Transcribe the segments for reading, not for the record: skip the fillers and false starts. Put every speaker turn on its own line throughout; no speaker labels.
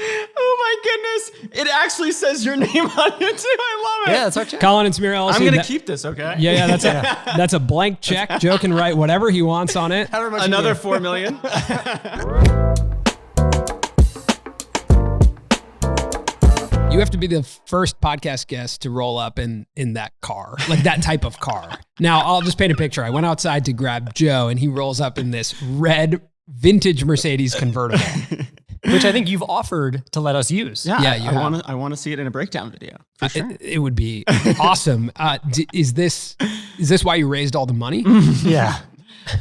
Oh my goodness. It actually says your name on it too. I love it.
Yeah, that's our check.
Colin and Samir LLC.
I'm going to keep this, okay?
Yeah, that's a blank check. Joe can write whatever he wants on it.
Another $4 million.
You have to be the first podcast guest to roll up in that car, like that type of car. Now, I'll just paint a picture. I went outside to grab Joe, and he rolls up in this red vintage Mercedes convertible.
Which I think you've offered to let us use.
Yeah,
you
I want to see it in a breakdown video. For sure.
It would be awesome. Is this why you raised all the money?
Yeah.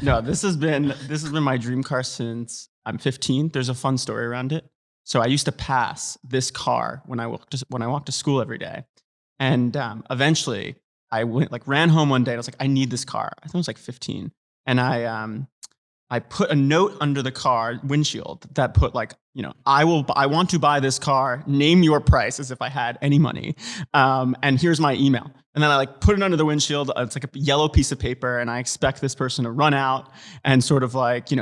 No, this has been my dream car since I'm 15. There's a fun story around it. So I used to pass this car when I walked to school every day, and eventually I ran home one day. And I was like, I need this car. I think I was like 15, and I put a note under the car windshield that put I want to buy this car. Name your price, as if I had any money, and here's my email. And then I put it under the windshield. It's like a yellow piece of paper, and I expect this person to run out and sort of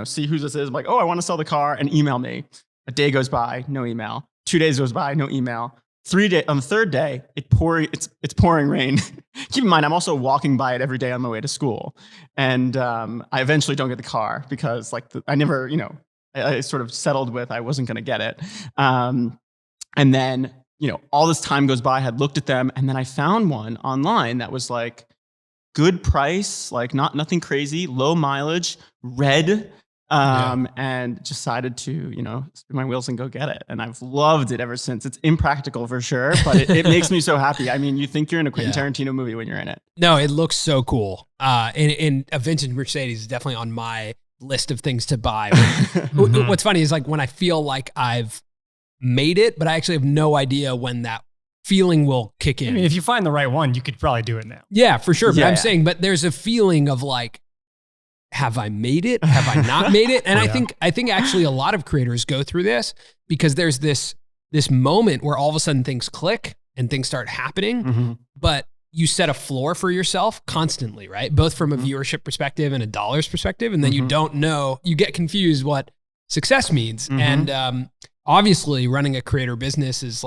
see who this is. I'm like, oh, I want to sell the car, and email me. A day goes by, no email. 2 days goes by, no email. On the third day, it's pouring rain. Keep in mind, I'm also walking by it every day on my way to school, and I eventually don't get the car because I sort of settled with I wasn't going to get it. And then all this time goes by. I had looked at them, and then I found one online that was good price, nothing crazy, low mileage, red. And decided to, spin my wheels and go get it. And I've loved it ever since. It's impractical for sure, but it makes me so happy. I mean, you think you're in a Quentin Tarantino movie when you're in it.
No, it looks so cool. And a vintage Mercedes is definitely on my list of things to buy. What's funny is when I feel like I've made it, but I actually have no idea when that feeling will kick in.
I mean, if you find the right one, you could probably do it now.
Yeah, for sure. But I'm saying, there's a feeling of have I made it? Have I not made it? And I think actually a lot of creators go through this because there's this moment where all of a sudden things click and things start happening, but you set a floor for yourself constantly, right? Both from a viewership perspective and a dollars perspective. And then you don't know, you get confused what success means. And obviously running a creator business is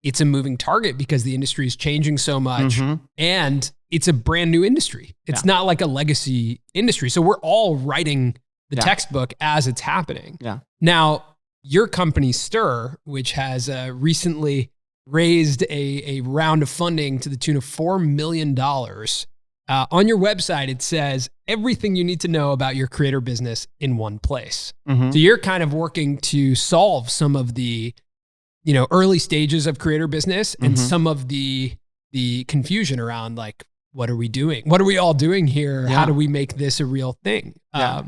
it's a moving target because the industry is changing so much and it's a brand new industry. It's not like a legacy industry. So we're all writing the textbook as it's happening. Yeah. Now, your company Stir, which has recently raised a round of funding to the tune of $4 million. On your website, it says everything you need to know about your creator business in one place. So you're kind of working to solve some of the early stages of creator business and some of the confusion around what are we doing? What are we all doing here? Yeah. How do we make this a real thing? Yeah.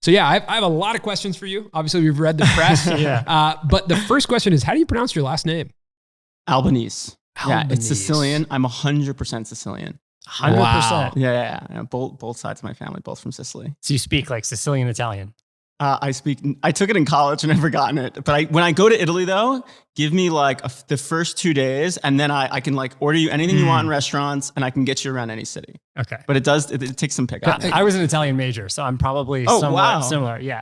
I have a lot of questions for you. Obviously, we've read the press. But the first question is, how do you pronounce your last name?
Albanese. Yeah, it's Sicilian. I'm 100% Sicilian.
100%. Wow.
Yeah. Both sides of my family, both from Sicily.
So you speak Sicilian Italian?
I took it in college and I've forgotten it. But when I go to Italy though, give me the first 2 days and then I can order you anything you want in restaurants and I can get you around any city.
Okay.
But it takes some pickup.
I was an Italian major, so I'm probably somewhat similar. Yeah.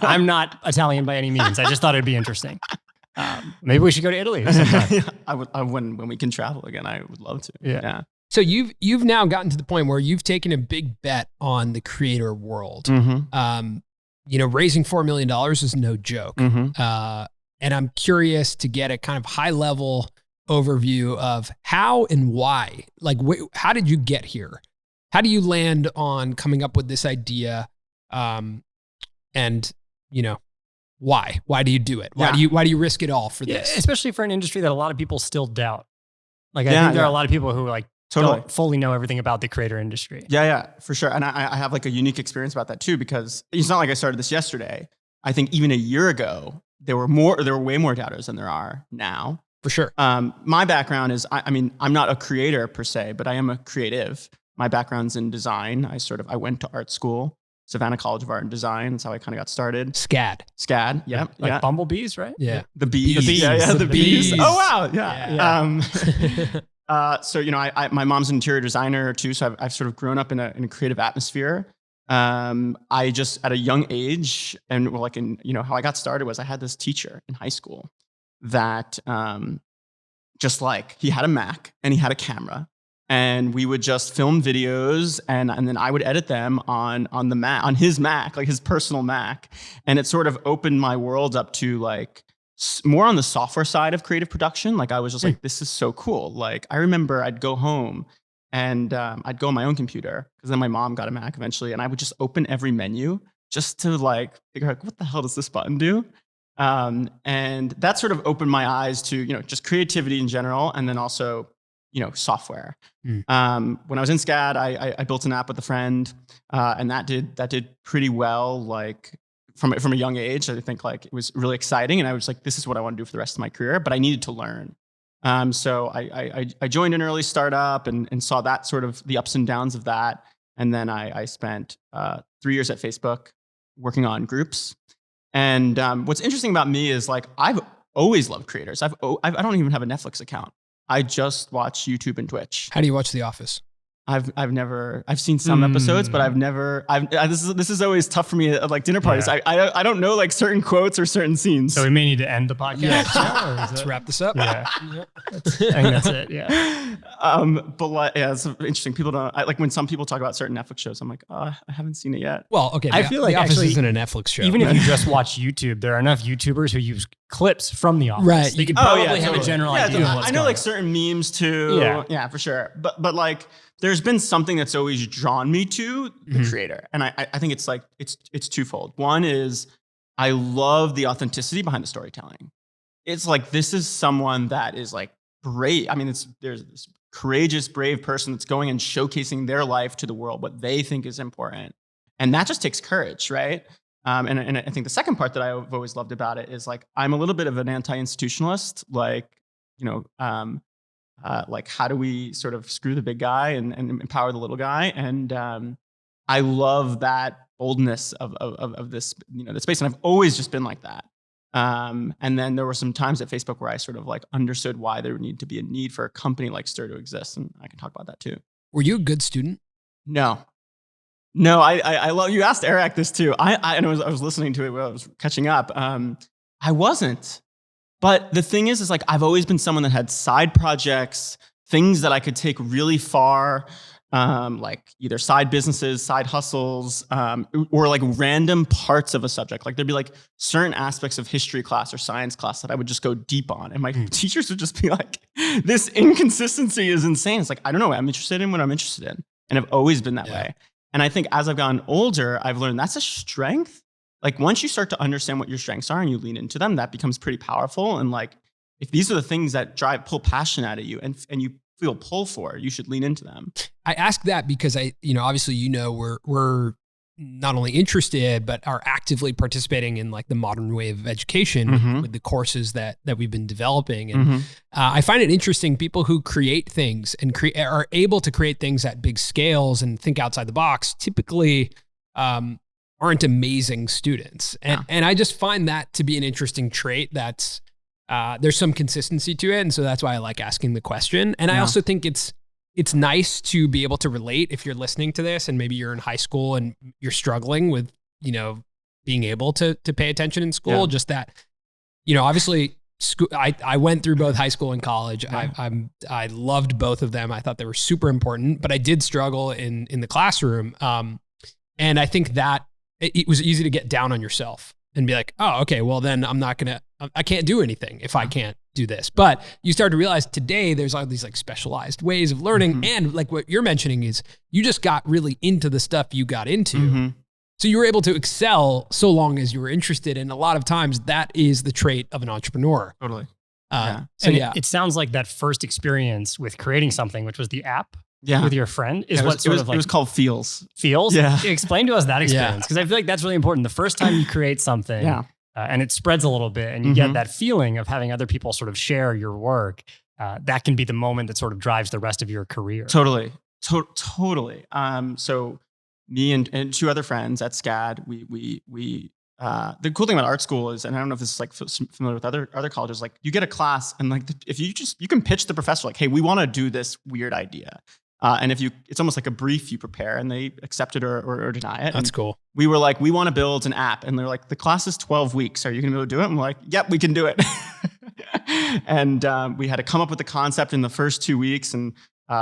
I'm not Italian by any means. I just thought it'd be interesting. Maybe we should go to Italy sometime.
When we can travel again, I would love to. Yeah.
So you've now gotten to the point where you've taken a big bet on the creator world. Raising $4 million is no joke. And I'm curious to get a kind of high level overview of how and why. How did you get here? How do you land on coming up with this idea? And why? Why do you do it? Why do you risk it all for this?
Especially for an industry that a lot of people still doubt. I think there are a lot of people who don't fully know everything about the creator industry.
Yeah, for sure. And I have a unique experience about that too, because it's not like I started this yesterday. I think even a year ago, there were way more doubters than there are now.
For sure.
My background is, I'm not a creator per se, but I am a creative. My background's in design. I went to art school, Savannah College of Art and Design. That's how I kind of got started.
SCAD.
Yeah.
Bumblebees, right?
Yeah.
The bees.
Yeah,
the bees. Oh, wow.
Yeah.
So, my mom's an interior designer too. So I've sort of grown up in a creative atmosphere. I just at a young age, and like how I got started was I had this teacher in high school that just like he had a Mac and he had a camera, and we would just film videos and then I would edit them on the Mac, on his Mac, like his personal Mac, and it sort of opened my world up to like more on the software side of creative production. Like I was just like, this is so cool. Like I remember I'd go home and I'd go on my own computer because then my mom got a Mac eventually, and I would just open every menu just to like figure out what the hell does this button do. And that sort of opened my eyes to just creativity in general, and then also software. When I was in SCAD, I built an app with a friend, and that did pretty well. Like from a young age, I think like it was really exciting, and I was like, this is what I want to do for the rest of my career. But I needed to learn. So I joined an early startup and saw that sort of the ups and downs of that. And then I spent 3 years at Facebook working on groups. And what's interesting about me is like, I've always loved creators. I don't even have a Netflix account. I just watch YouTube and Twitch.
How do you watch The Office?
I've seen some episodes, but this is always tough for me at like dinner parties.
Yeah.
I don't know like certain quotes or certain scenes.
So we may need to end the podcast.
Let's wrap this up.
Yeah. I think that's it. Yeah.
But like, yeah, it's interesting. People don't like when some people talk about certain Netflix shows. I'm like, I haven't seen it yet.
Well, okay.
I feel like
The Office
actually,
isn't a Netflix show.
even if you just watch YouTube, there are enough YouTubers who use clips from The Office.
Right.
So you could probably have a general idea of what's
I know
going
like certain memes too. Yeah, for sure. But like, there's been something that's always drawn me to the creator. And I think it's like, it's twofold. One is I love the authenticity behind the storytelling. It's like, this is someone that is like brave. I mean, there's this courageous, brave person that's going and showcasing their life to the world, what they think is important. And that just takes courage, right? And I think the second part that I've always loved about it is like, I'm a little bit of an anti-institutionalist, like, like how do we sort of screw the big guy and empower the little guy? And I love that boldness of this, the space. And I've always just been like that. And then there were some times at Facebook where I sort of like understood why there would need to be a need for a company like Stir to exist. And I can talk about that too.
Were you a good student?
No, I love, you asked Eric this too. I was listening to it while I was catching up. I wasn't. But the thing is like, I've always been someone that had side projects, things that I could take really far, like either side businesses, side hustles, or like random parts of a subject. Like there'd be like certain aspects of history class or science class that I would just go deep on. And my teachers would just be like, this inconsistency is insane. It's like, I don't know, I'm interested in what I'm interested in. And I've always been that way. And I think as I've gotten older, I've learned that's a strength. Like once you start to understand what your strengths are and you lean into them, that becomes pretty powerful. And like, if these are the things that pull passion out of you and you feel pull for, you should lean into them.
I ask that because obviously, we're not only interested, but are actively participating in like the modern way of education with the courses that we've been developing. And I find it interesting, people who create things and are able to create things at big scales and think outside the box, typically, aren't amazing students. And I just find that to be an interesting trait that's, there's some consistency to it. And so that's why I like asking the question. And I also think it's nice to be able to relate if you're listening to this and maybe you're in high school and you're struggling with, being able to pay attention in school. Just that, obviously school, I went through both high school and college. I loved both of them. I thought they were super important, but I did struggle in the classroom. And I think that it was easy to get down on yourself and be like, oh, okay, well then I can't do anything if I can't do this. But you start to realize today there's all these like specialized ways of learning. And like what you're mentioning is you just got really into the stuff you got into. So you were able to excel so long as you were interested. And a lot of times that is the trait of an entrepreneur.
Totally.
It sounds like that first experience with creating something, which was the app with your friend, is it
was called Feels.
Feels?
Yeah.
Explain to us that experience, because I feel like that's really important. The first time you create something and it spreads a little bit and you get that feeling of having other people sort of share your work, that can be the moment that sort of drives the rest of your career.
Totally. Totally. So me and two other friends at SCAD, we the cool thing about art school is, and I don't know if this is like familiar with other colleges, like you get a class and like if you can pitch the professor like, hey, we want to do this weird idea. And it's almost like a brief you prepare, and they accept it or deny it.
That's cool.
We were like, we want to build an app. And they're like, the class is 12 weeks. Are you going to be able to do it? And we're like, yep, we can do it. And we had to come up with the concept in the first 2 weeks. And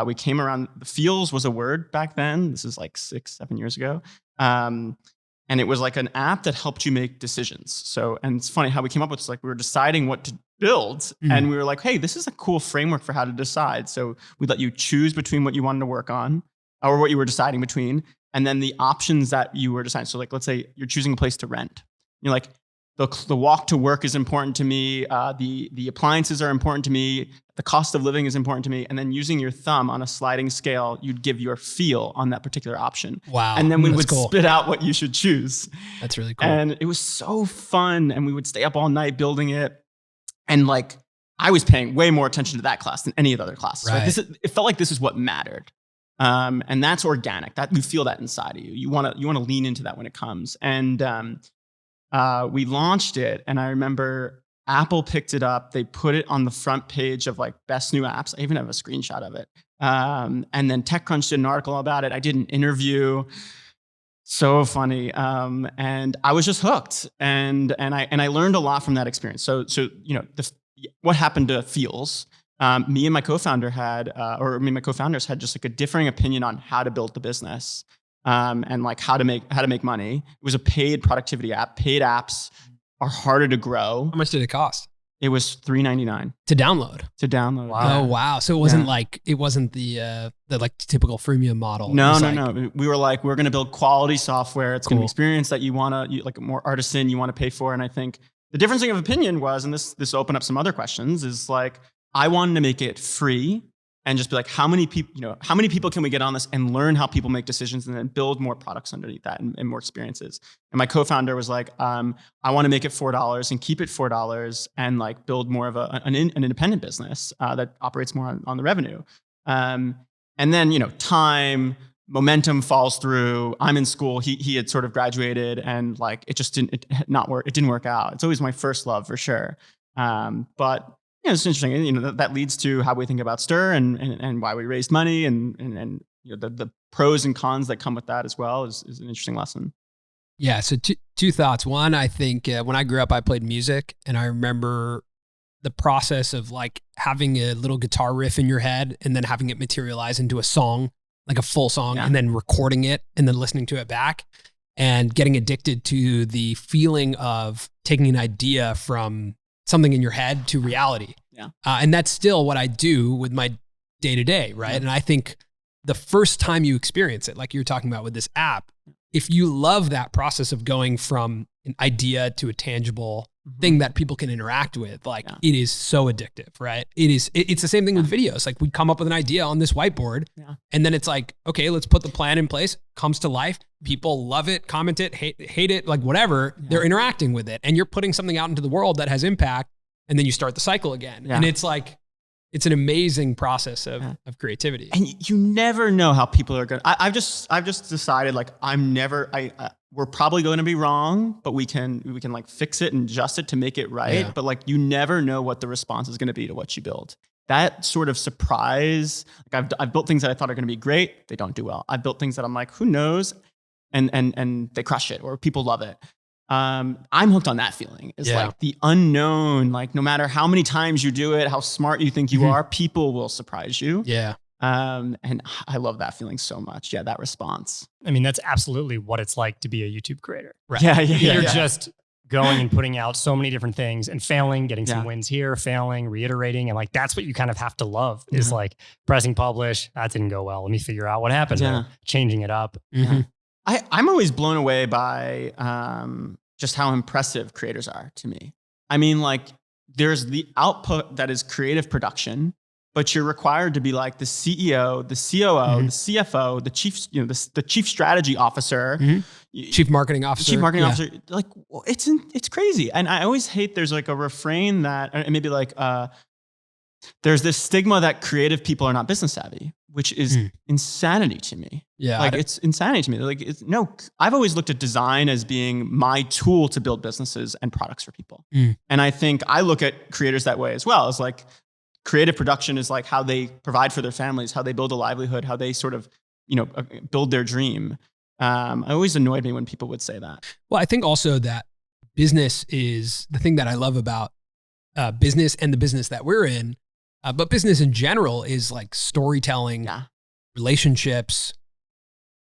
we came around, feels was a word back then. This is like 6-7 years ago. And it was like an app that helped you make decisions. So, and it's funny how we came up with this, like we were deciding what to build. And we were like, hey, this is a cool framework for how to decide. So we let you choose between what you wanted to work on or what you were deciding between, and then the options that you were deciding. So like, let's say you're choosing a place to rent. You're like, the walk to work is important to me. The appliances are important to me. The cost of living is important to me. And then using your thumb on a sliding scale, you'd give your feel on that particular option.
Wow.
And then we would spit out what you should choose.
That's really cool.
And it was so fun. And we would stay up all night building it. And like, I was paying way more attention to that class than any of the other classes.
Right.
Like it felt like this is what mattered. And that's organic. That you feel that inside of you. You want to lean into that when it comes. And we launched it, and I remember Apple picked it up. They put it on the front page of like best new apps. I even have a screenshot of it. And then TechCrunch did an article about it. I did an interview. So funny. And I was just hooked. And I learned a lot from that experience. So you know, what happened to Feels? Me and my co-founder me and my co-founders had just like a differing opinion on how to build the business. And like how to make money. It was a paid productivity app. Paid apps are harder to grow.
How much did it cost?
It was $3.99
to download.
Wow.
Oh wow! So it wasn't the like typical freemium model.
No. We were like, we're going to build quality software. It's going to be experience that you like more artisan you want to pay for. And I think the difference of opinion was, and this opened up some other questions, is like I wanted to make it free. And just be like, how many people can we get on this and learn how people make decisions and then build more products underneath that and more experiences? And my co-founder was like, I want to make it $4 and keep it $4 and like build more of an independent business that operates more on the revenue. And then, time, momentum falls through. I'm in school. He had sort of graduated, and like, it didn't work out. It's always my first love for sure. But it's interesting. That leads to how we think about Stir and why we raised money and the pros and cons that come with that as well is an interesting lesson.
Yeah. So two thoughts. One, I think when I grew up, I played music, and I remember the process of like having a little guitar riff in your head and then having it materialize into a song, like a full song, and then recording it and then listening to it back and getting addicted to the feeling of taking an idea from something in your head to reality.
Yeah.
And that's still what I do with my day to day. Right. Yeah. And I think the first time you experience it, like you were talking about with this app, if you love that process of going from an idea to a tangible thing that people can interact with, like it is so addictive, right? It's the same thing with videos. Like we come up with an idea on this whiteboard and then it's like, okay, let's put the plan in place, comes to life. People love it, comment it, hate it, like whatever. They're interacting with it, and you're putting something out into the world that has impact, and then you start the cycle again. And it's like, it's an amazing process of creativity.
And you never know how people are going to, I've just decided like, we're probably going to be wrong, but we can like fix it and adjust it to make it right. Yeah. But like, you never know what the response is going to be to what you build. That sort of surprise, like I've built things that I thought are going to be great. They don't do well. I've built things that I'm like, who knows? And they crush it, or people love it. I'm hooked on that feeling. It's like the unknown, like no matter how many times you do it, how smart you think you are, people will surprise you.
Yeah.
And I love that feeling so much. Yeah. That response.
I mean, that's absolutely what it's like to be a YouTube creator.
Right.
Yeah.
You're just going and putting out so many different things and failing, getting some wins here, failing, reiterating. And like, that's what you kind of have to love is like pressing publish. That didn't go well. Let me figure out what happened. Yeah. Changing it up.
Mm-hmm.
I'm always blown away by just how impressive creators are to me. I mean, like there's the output that is creative production, but you're required to be like the CEO, the COO, the CFO, the chief, the chief strategy officer,
chief marketing officer.
Like it's crazy. And I always hate there's like a refrain that maybe like there's this stigma that creative people are not business savvy, which is insanity to me.
Yeah.
Like it's insanity to me. Like I've always looked at design as being my tool to build businesses and products for people. And I think I look at creators that way as well. It's like creative production is like how they provide for their families, how they build a livelihood, how they sort of, build their dream. It always annoyed me when people would say that.
Well, I think also that business is the thing that I love about business and the business that we're in, but business in general is like storytelling, relationships,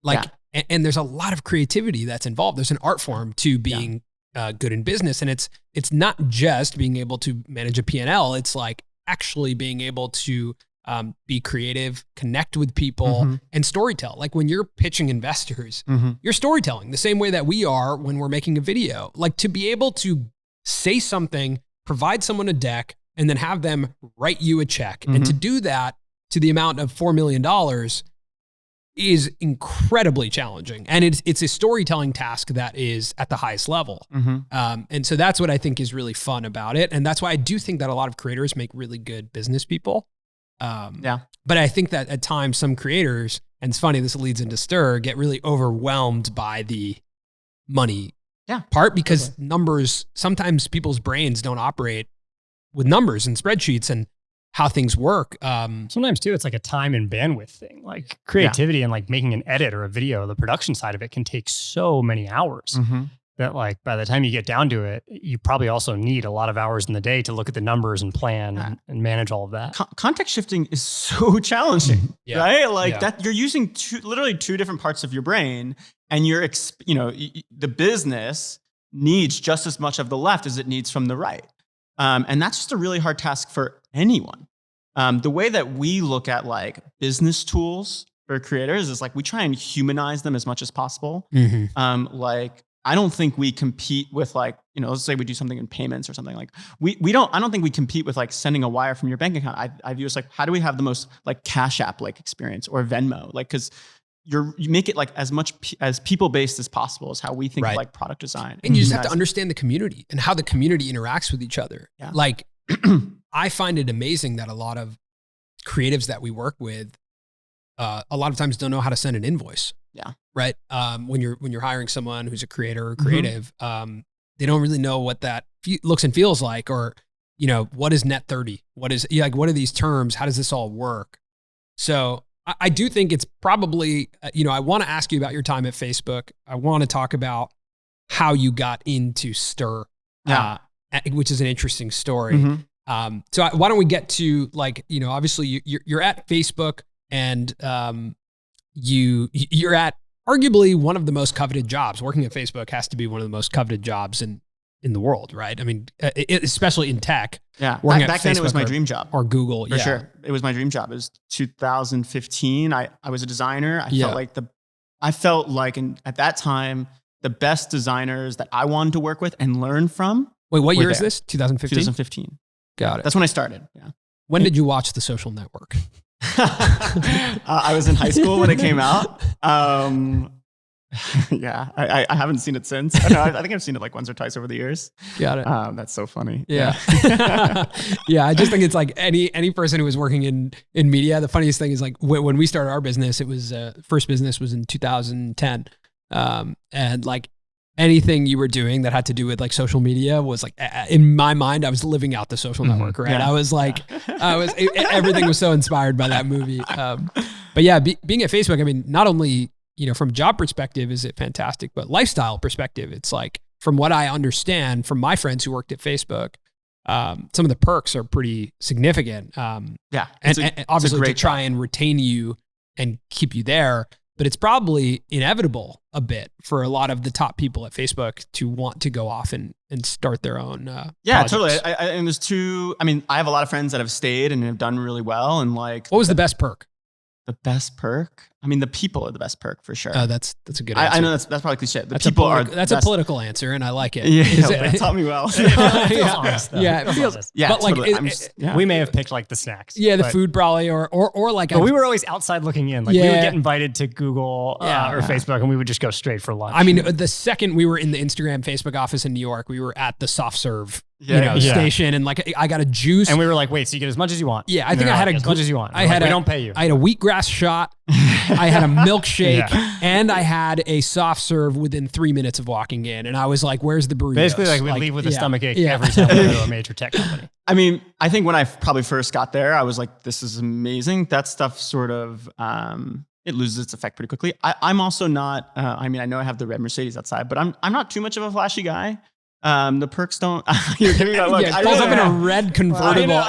and there's a lot of creativity that's involved. There's an art form to being good in business. And it's not just being able to manage a P&L. It's like actually being able to be creative, connect with people, and storytell. Like when you're pitching investors, you're storytelling the same way that we are when we're making a video. Like to be able to say something, provide someone a deck, and then have them write you a check. And to do that to the amount of $4 million is incredibly challenging. And it's a storytelling task that is at the highest level. And so that's what I think is really fun about it. And that's why I do think that a lot of creators make really good business people. But I think that at times some creators, and it's funny, this leads into Stir, get really overwhelmed by the money part because numbers, sometimes people's brains don't operate with numbers and spreadsheets and how things work.
Sometimes too, it's like a time and bandwidth thing, like creativity and like making an edit or a video, the production side of it can take so many hours that like by the time you get down to it, you probably also need a lot of hours in the day to look at the numbers and plan and manage all of that.
Context shifting is so challenging, right? Like that you're using literally two different parts of your brain, and the business needs just as much of the left as it needs from the right. And that's just a really hard task for anyone. The way that we look at like business tools for creators is like we try and humanize them as much as possible. Like I don't think we compete with like, let's say we do something in payments or something like I don't think we compete with like sending a wire from your bank account. I view it like, how do we have the most like Cash App like experience or Venmo? Like, cause you make it like as much as people-based as possible is how we think of like product design.
And you just have to understand the community and how the community interacts with each other. Like I find it amazing that a lot of creatives that we work with, a lot of times don't know how to send an invoice. Right. When you're hiring someone who's a creator or creative, they don't really know what that looks and feels like, or, what is net 30? What are these terms? How does this all work? So I do think it's probably, I want to ask you about your time at Facebook. I want to talk about how you got into Stir, which is an interesting story. So why don't we get to like, obviously you're at Facebook and you're at arguably one of the most coveted jobs. Working at Facebook has to be one of the most coveted jobs in the world, right? I mean, especially in tech.
Yeah. Back then it was my dream job.
Or Google.
For sure. It was my dream job. It was 2015. I was a designer. I felt like at that time, the best designers that I wanted to work with and learn from.
Wait, what year is this? 2015?
2015.
Got it.
That's when I started. Yeah.
When did you watch The Social Network?
I was in high school when it came out. I haven't seen it since. I think I've seen it like once or twice over the years. Got it. That's so funny.
Yeah. I just think it's like any person who was working in media. The funniest thing is like when we started our business, it was first business was in 2010. And like anything you were doing that had to do with like social media was like, in my mind, I was living out The Social Network, right? I was like, everything was so inspired by that movie. But yeah, being at Facebook, I mean, not only, from a job perspective, is it fantastic, but lifestyle perspective, it's like, from what I understand from my friends who worked at Facebook, some of the perks are pretty significant. And obviously to try and retain you and keep you there, but it's probably inevitable a bit for a lot of the top people at Facebook to want to go off and start their own projects.
Totally. And I have a lot of friends that have stayed and have done really well. And like,
what was the best perk?
The best perk? I mean, the people are the best perk for sure.
That's a good answer.
I know that's probably cliche. That's a
political answer, and I like it.
It taught me well.
But like, we may have picked like the snacks.
Yeah, the food probably, or like.
But we were always outside looking in. Like we would get invited to Google or Facebook, and we would just go straight for lunch.
I mean, the second we were in the Instagram Facebook office in New York, we were at the soft serve station, and like I got a juice,
and we were like, wait, so you get as much as you want?
Yeah, I think I had
as much as you want.
We
don't pay you.
I had a wheatgrass shot. I had a milkshake and I had a soft serve within 3 minutes of walking in. And I was like, where's the burritos?
Basically, like we leave with a stomachache every time we go to a major tech company.
I mean, I think when I probably first got there, I was like, this is amazing. That stuff sort of, it loses its effect pretty quickly. I'm also not, I mean, I know I have the red Mercedes outside, but I'm not too much of a flashy guy. The perks don't, you're giving me that look.
Yeah, it pulls up in a red convertible.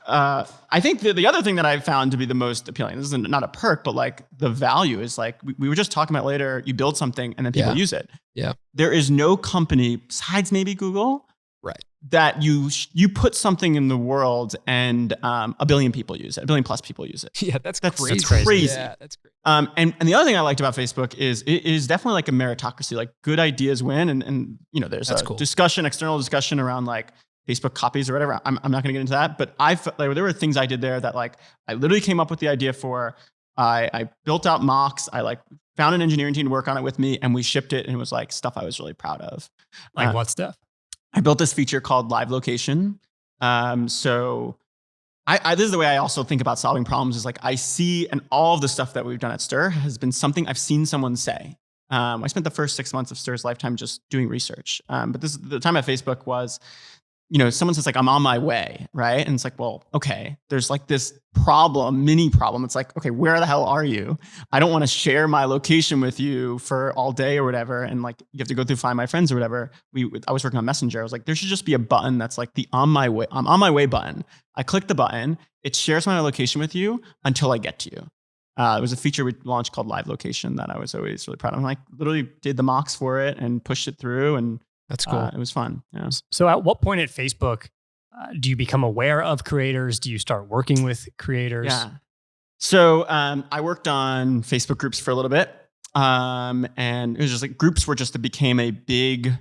I think the other thing that I found to be the most appealing, this is not a perk, but like the value is like, we were just talking about later, you build something and then people use it.
Yeah.
There is no company besides maybe Google,
right, that
you put something in the world and a billion people use it, a billion plus people use it.
Yeah, that's crazy.
That's crazy.
Yeah, that's great.
And the other thing I liked about Facebook is it is definitely like a meritocracy, like good ideas win. And you know, there's a discussion, external discussion around like Facebook copies or whatever. I'm not going to get into that, but I felt like there were things I did there that like, I literally came up with the idea for, I built out mocks. I like found an engineering team to work on it with me and we shipped it. And it was like stuff I was really proud of.
Like what stuff?
I built this feature called live location. So this is the way I also think about solving problems is like I see, and all of the stuff that we've done at Stir has been something I've seen someone say. I spent the first 6 months of Stir's lifetime just doing research. But the time at Facebook was, you know, someone says like, I'm on my way, right? And it's like, well, okay, there's like this mini problem. It's like, okay, where the hell are you? I don't want to share my location with you for all day or whatever. And like, you have to go through Find My Friends or whatever. I was working on Messenger. I was like, there should just be a button that's like the I'm on my way button. I click the button. It shares my location with you until I get to you. It was a feature we launched called Live Location that I was always really proud of. I like literally did the mocks for it and pushed it through, and
that's cool.
It was fun. Yeah.
So at what point at Facebook do you become aware of creators? Do you start working with creators?
Yeah. So I worked on Facebook groups for a little bit. And it was just like groups became a big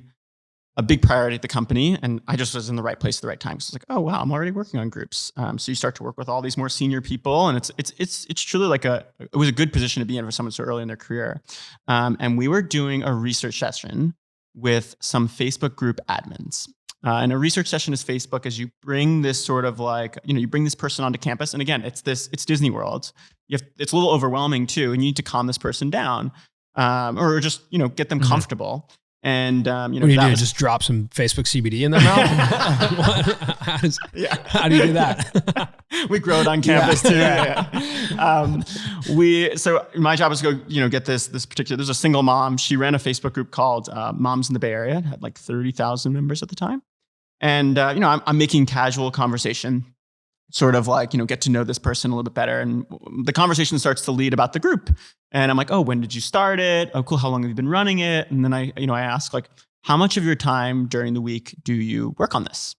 priority at the company. And I just was in the right place at the right time. So it's like, oh, wow, I'm already working on groups. So you start to work with all these more senior people. And it's truly like it was a good position to be in for someone so early in their career. And we were doing a research session with some Facebook group admins. And a research session is Facebook as you bring this sort of like, you know, you bring this person onto campus. And again, it's Disney World. It's a little overwhelming too. And you need to calm this person down or just, you know, get them comfortable. And, you know,
what do you do? Just drop some Facebook CBD in their mouth? How do you do that?
We grow it on campus too. Yeah. So my job was to go, you know, get this particular, there's a single mom. She ran a Facebook group called Moms in the Bay Area. It had like 30,000 members at the time. And, you know, I'm making casual conversation, sort of like, you know, get to know this person a little bit better. And the conversation starts to lead about the group. And I'm like, oh, when did you start it? Oh, cool. How long have you been running it? And then I ask like, how much of your time during the week do you work on this?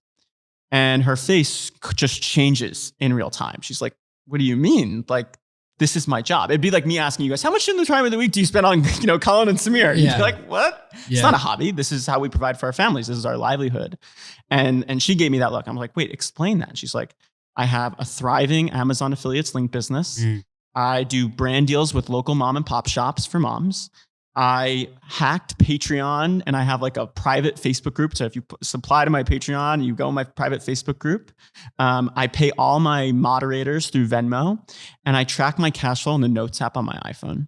And her face just changes in real time. She's like, what do you mean? Like, this is my job. It'd be like me asking you guys, how much in the time of the week do you spend on, you know, Colin and Samir? You'd be like, what? Yeah. It's not a hobby. This is how we provide for our families. This is our livelihood. And she gave me that look. I'm like, wait, explain that. And she's like, I have a thriving Amazon affiliates link business. I do brand deals with local mom and pop shops for moms. I hacked Patreon and I have like a private Facebook group. So if you supply to my Patreon, you go in my private Facebook group. I pay all my moderators through Venmo and I track my cash flow in the Notes app on my iPhone.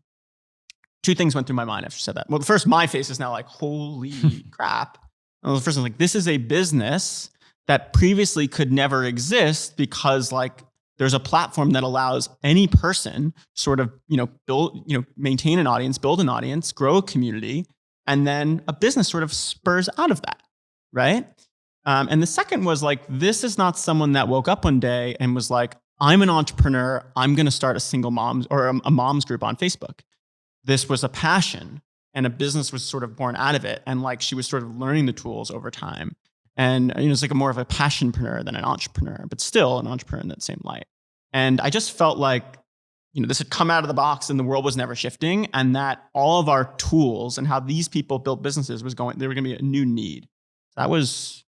Two things went through my mind after I said that. Well, the first, my face is now like, holy crap. And the first one was like, this is a business that previously could never exist because like there's a platform that allows any person sort of, you know, build, you know, maintain an audience, build an audience, grow a community, and then a business sort of spurs out of that, right? And the second was like, this is not someone that woke up one day and was like, I'm an entrepreneur, I'm going to start a single moms or a moms group on Facebook. This was a passion and a business was sort of born out of it. And like, she was sort of learning the tools over time. And, you know, it's like more of a passionpreneur than an entrepreneur, but still an entrepreneur in that same light. And I just felt like, you know, this had come out of the box and the world was never shifting, and that all of our tools and how these people built businesses there were going to be a new need. That was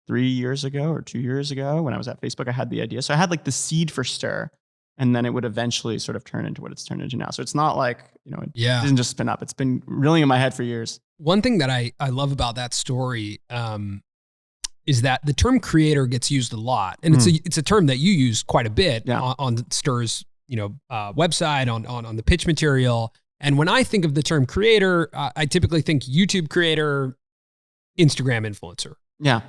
3 years ago or 2 years ago when I was at Facebook. I had the idea. So I had like the seed for Stir, and then it would eventually sort of turn into what it's turned into now. So it's not like, you know, it didn't just spin up. It's been reeling in my head for years.
One thing that I love about that story, is that the term creator gets used a lot. And it's a term that you use quite a bit on Stir's website, on the pitch material. And when I think of the term creator, I typically think YouTube creator, Instagram influencer.
Yeah.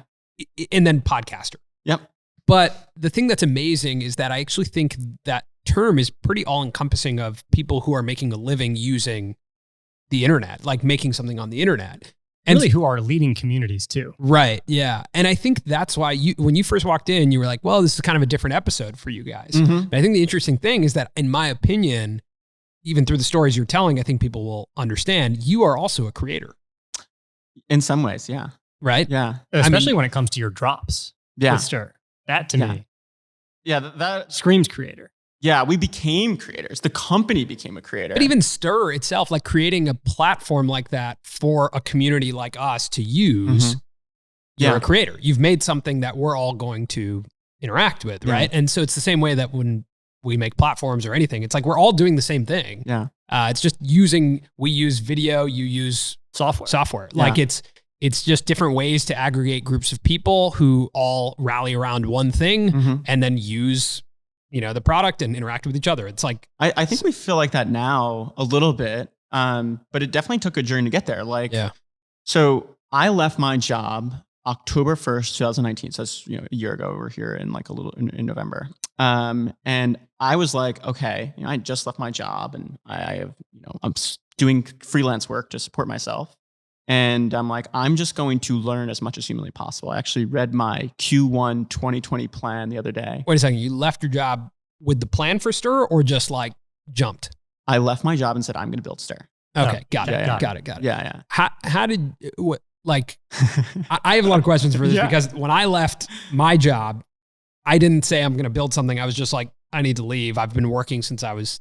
And then podcaster.
Yep.
But the thing that's amazing is that I actually think that term is pretty all-encompassing of people who are making a living using the internet, like making something on the internet.
And really who are leading communities too.
Right, yeah. And I think that's why when you first walked in, you were like, well, this is kind of a different episode for you guys.
Mm-hmm.
But I think the interesting thing is that, in my opinion, even through the stories you're telling, I think people will understand you are also a creator.
In some ways, yeah.
Right?
Yeah.
Especially when it comes to your drops.
Yeah.
With Stir. That to me.
Yeah, that
screams creator.
Yeah, we became creators. The company became a creator.
But even Stir itself, like creating a platform like that for a community like us to use, you're a creator. You've made something that we're all going to interact with, right? And so it's the same way that when we make platforms or anything, it's like we're all doing the same thing.
Yeah.
It's just we use video, you use software.
Yeah.
Like it's just different ways to aggregate groups of people who all rally around one thing and then use the product and interact with each other. It's like,
I think we feel like that now a little bit, but it definitely took a journey to get there. Like, so I left my job October 1st, 2019. So that's, a year ago. We're here in like in November. And I was like, okay, I just left my job and I have, I'm doing freelance work to support myself. And I'm like, I'm just going to learn as much as humanly possible. I actually read my Q1 2020 plan the other day.
Wait a second. You left your job with the plan for Stir or just like jumped?
I left my job and said, I'm going to build Stir.
Okay. Got it.
Yeah.
How did, I have a lot of questions for this because when I left my job, I didn't say I'm going to build something. I was just like, I need to leave. I've been working since I was,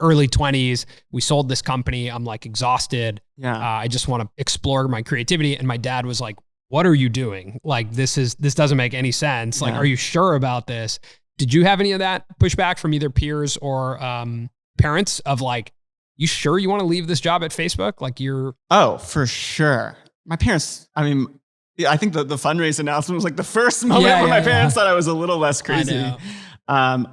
early 20s. We sold this company. I'm like exhausted.
Yeah.
I just want to explore my creativity. And my dad was like, what are you doing? Like, this doesn't make any sense. Like, are you sure about this? Did you have any of that pushback from either peers or parents of like, you sure you want to leave this job at Facebook? Like
Oh, for sure. My parents, I think the fundraise announcement was like the first moment where my parents thought I was a little less crazy. I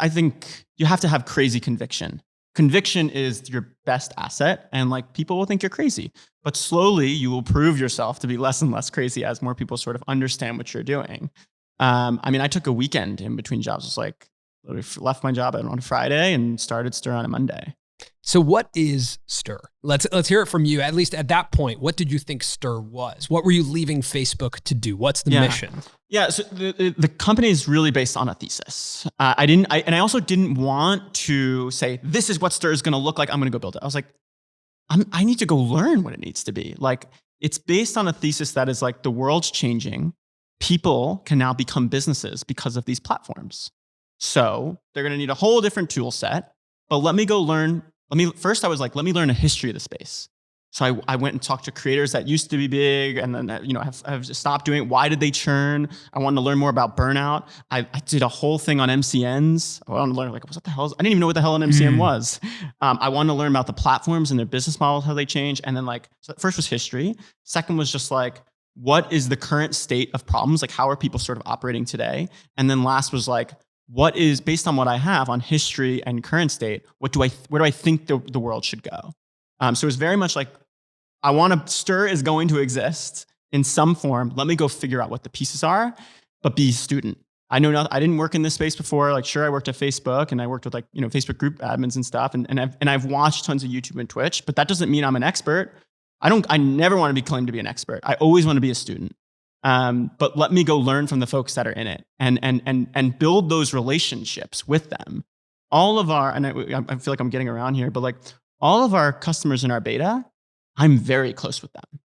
think you have to have crazy conviction. Conviction is your best asset, and like people will think you're crazy, but slowly you will prove yourself to be less and less crazy as more people sort of understand what you're doing. I took a weekend in between jobs. It was like left my job on a Friday and started Stir on a Monday.
So what is Stir? Let's hear it from you. At least at that point, what did you think Stir was? What were you leaving Facebook to do? What's the mission?
Yeah, so the company is really based on a thesis. I also didn't want to say, this is what Stir is going to look like. I'm going to go build it. I was like, I need to go learn what it needs to be. Like, it's based on a thesis that is like the world's changing. People can now become businesses because of these platforms. So they're going to need a whole different tool set. But let me go learn. Let me learn a history of the space. So I went and talked to creators that used to be big and then have stopped doing it. Why did they churn? I wanted to learn more about burnout. I did a whole thing on MCNs. I wanted to learn what the hell I didn't even know what the hell an MCN was. I wanted to learn about the platforms and their business models, how they change. And then so first was history. Second was just like, what is the current state of problems? Like, how are people sort of operating today? And then last was like, what is, based on what I have on history and current state, where do I think the world should go? So it was very much like, Stir is going to exist in some form. Let me go figure out what the pieces are, but be a student. I didn't work in this space before. Like, sure, I worked at Facebook and I worked with Facebook group admins and stuff. And I've watched tons of YouTube and Twitch, but that doesn't mean I'm an expert. I never want to be claimed to be an expert. I always want to be a student. But let me go learn from the folks that are in it and build those relationships with them. All of our, and I feel like I'm getting around here, but like all of our customers in our beta, I'm very close with them.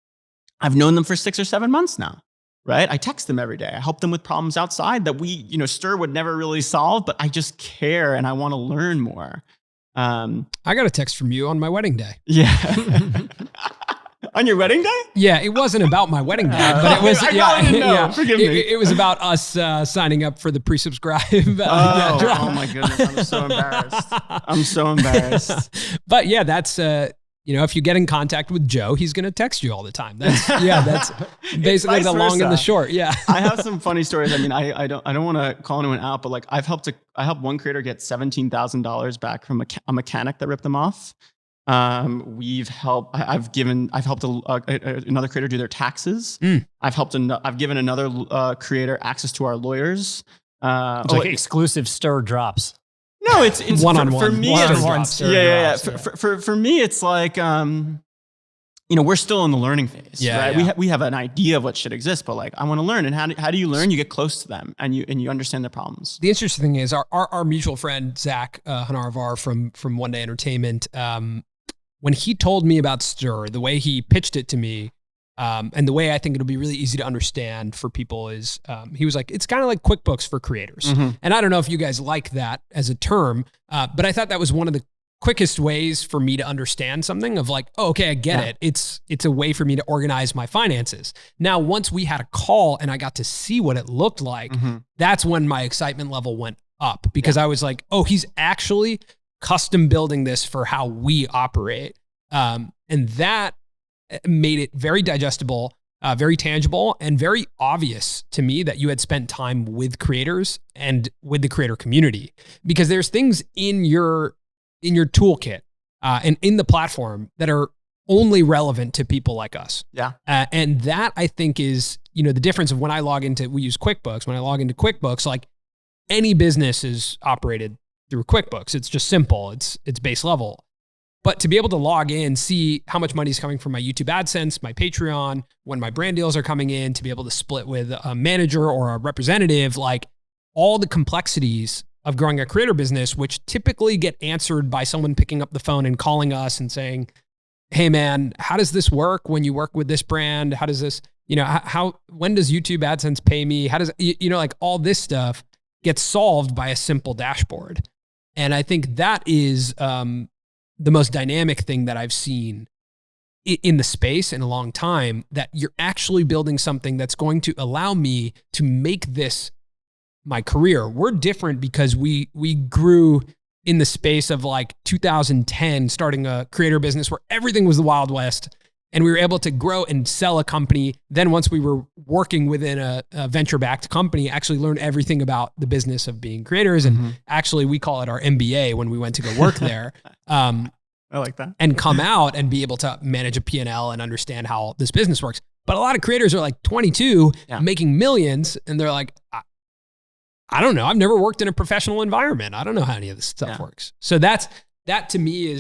I've known them for 6 or 7 months now, right? I text them every day. I help them with problems outside that Stir would never really solve, but I just care and I want to learn more.
I got a text from you on my wedding day.
Yeah. On your wedding day?
Yeah, it wasn't about my wedding day, but it was.
Forgive me.
It was about us signing up for the pre-subscribe.
Oh my goodness! I'm so embarrassed. But yeah, that's
if you get in contact with Joe, he's going to text you all the time. That's basically the long and the short. Yeah.
I have some funny stories. I mean, I don't want to call anyone out, but like I helped one creator get $17,000 back from a mechanic that ripped them off. I've helped another creator do their taxes. I've given another creator access to our lawyers.
It's like exclusive stir drops.
No, it's
one-on-one.
For me, for me, it's like, we're still in the learning phase, right?
Yeah.
We have an idea of what should exist, but like, I want to learn. And how do you learn? You get close to them and you understand their problems.
The interesting thing is our mutual friend, Zach Hanaravar from One Day Entertainment, when he told me about Stir, the way he pitched it to me, and the way I think it'll be really easy to understand for people is, he was like, it's kind of like QuickBooks for creators.
Mm-hmm.
And I don't know if you guys like that as a term, but I thought that was one of the quickest ways for me to understand something of like, oh, okay, I get it. It's a way for me to organize my finances. Now, once we had a call and I got to see what it looked like, that's when my excitement level went up, because I was like, oh, he's actually custom building this for how we operate. And that made it very digestible, very tangible, and very obvious to me that you had spent time with creators and with the creator community, because there's things in your toolkit and in the platform that are only relevant to people like us.
Yeah.
And that, I think, is, the difference of when I log into, we use QuickBooks. When I log into QuickBooks, like any business is operated through QuickBooks. It's just simple. It's base level. But to be able to log in, see how much money is coming from my YouTube AdSense, my Patreon, when my brand deals are coming in, to be able to split with a manager or a representative, like all the complexities of growing a creator business, which typically get answered by someone picking up the phone and calling us and saying, hey man, how does this work when you work with this brand? How does this, when does YouTube AdSense pay me? How does, like all this stuff gets solved by a simple dashboard. And I think that is, the most dynamic thing that I've seen in the space in a long time, that you're actually building something that's going to allow me to make this my career. We're different because we grew in the space of like 2010, starting a creator business where everything was the Wild West, and we were able to grow and sell a company. Then once we were working within a venture-backed company, actually learn everything about the business of being creators. And actually we call it our MBA when we went to go work there.
I like that.
And come out and be able to manage a P&L and understand how this business works. But a lot of creators are like 22, making millions, and they're like, I don't know. I've never worked in a professional environment. I don't know how any of this stuff works. So that to me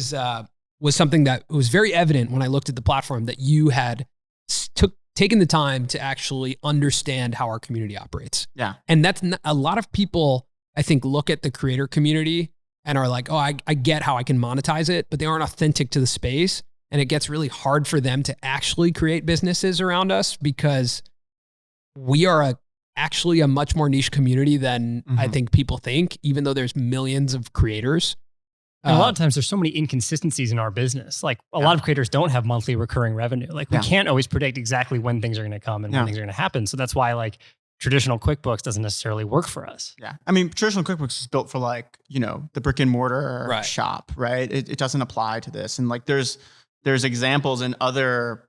was something that was very evident when I looked at the platform, that you had taken the time to actually understand how our community operates.
Yeah.
And that's a lot of people, I think, look at the creator community and are like, oh, I get how I can monetize it, but they aren't authentic to the space. And it gets really hard for them to actually create businesses around us, because we are actually a much more niche community than I think people think, even though there's millions of creators.
And a lot of times there's so many inconsistencies in our business. Like a lot of creators don't have monthly recurring revenue. Like we can't always predict exactly when things are going to come and when things are going to happen. So that's why like traditional QuickBooks doesn't necessarily work for us.
Yeah. I mean, traditional QuickBooks is built for like, the brick and mortar shop, right? It doesn't apply to this. And like there's examples in other,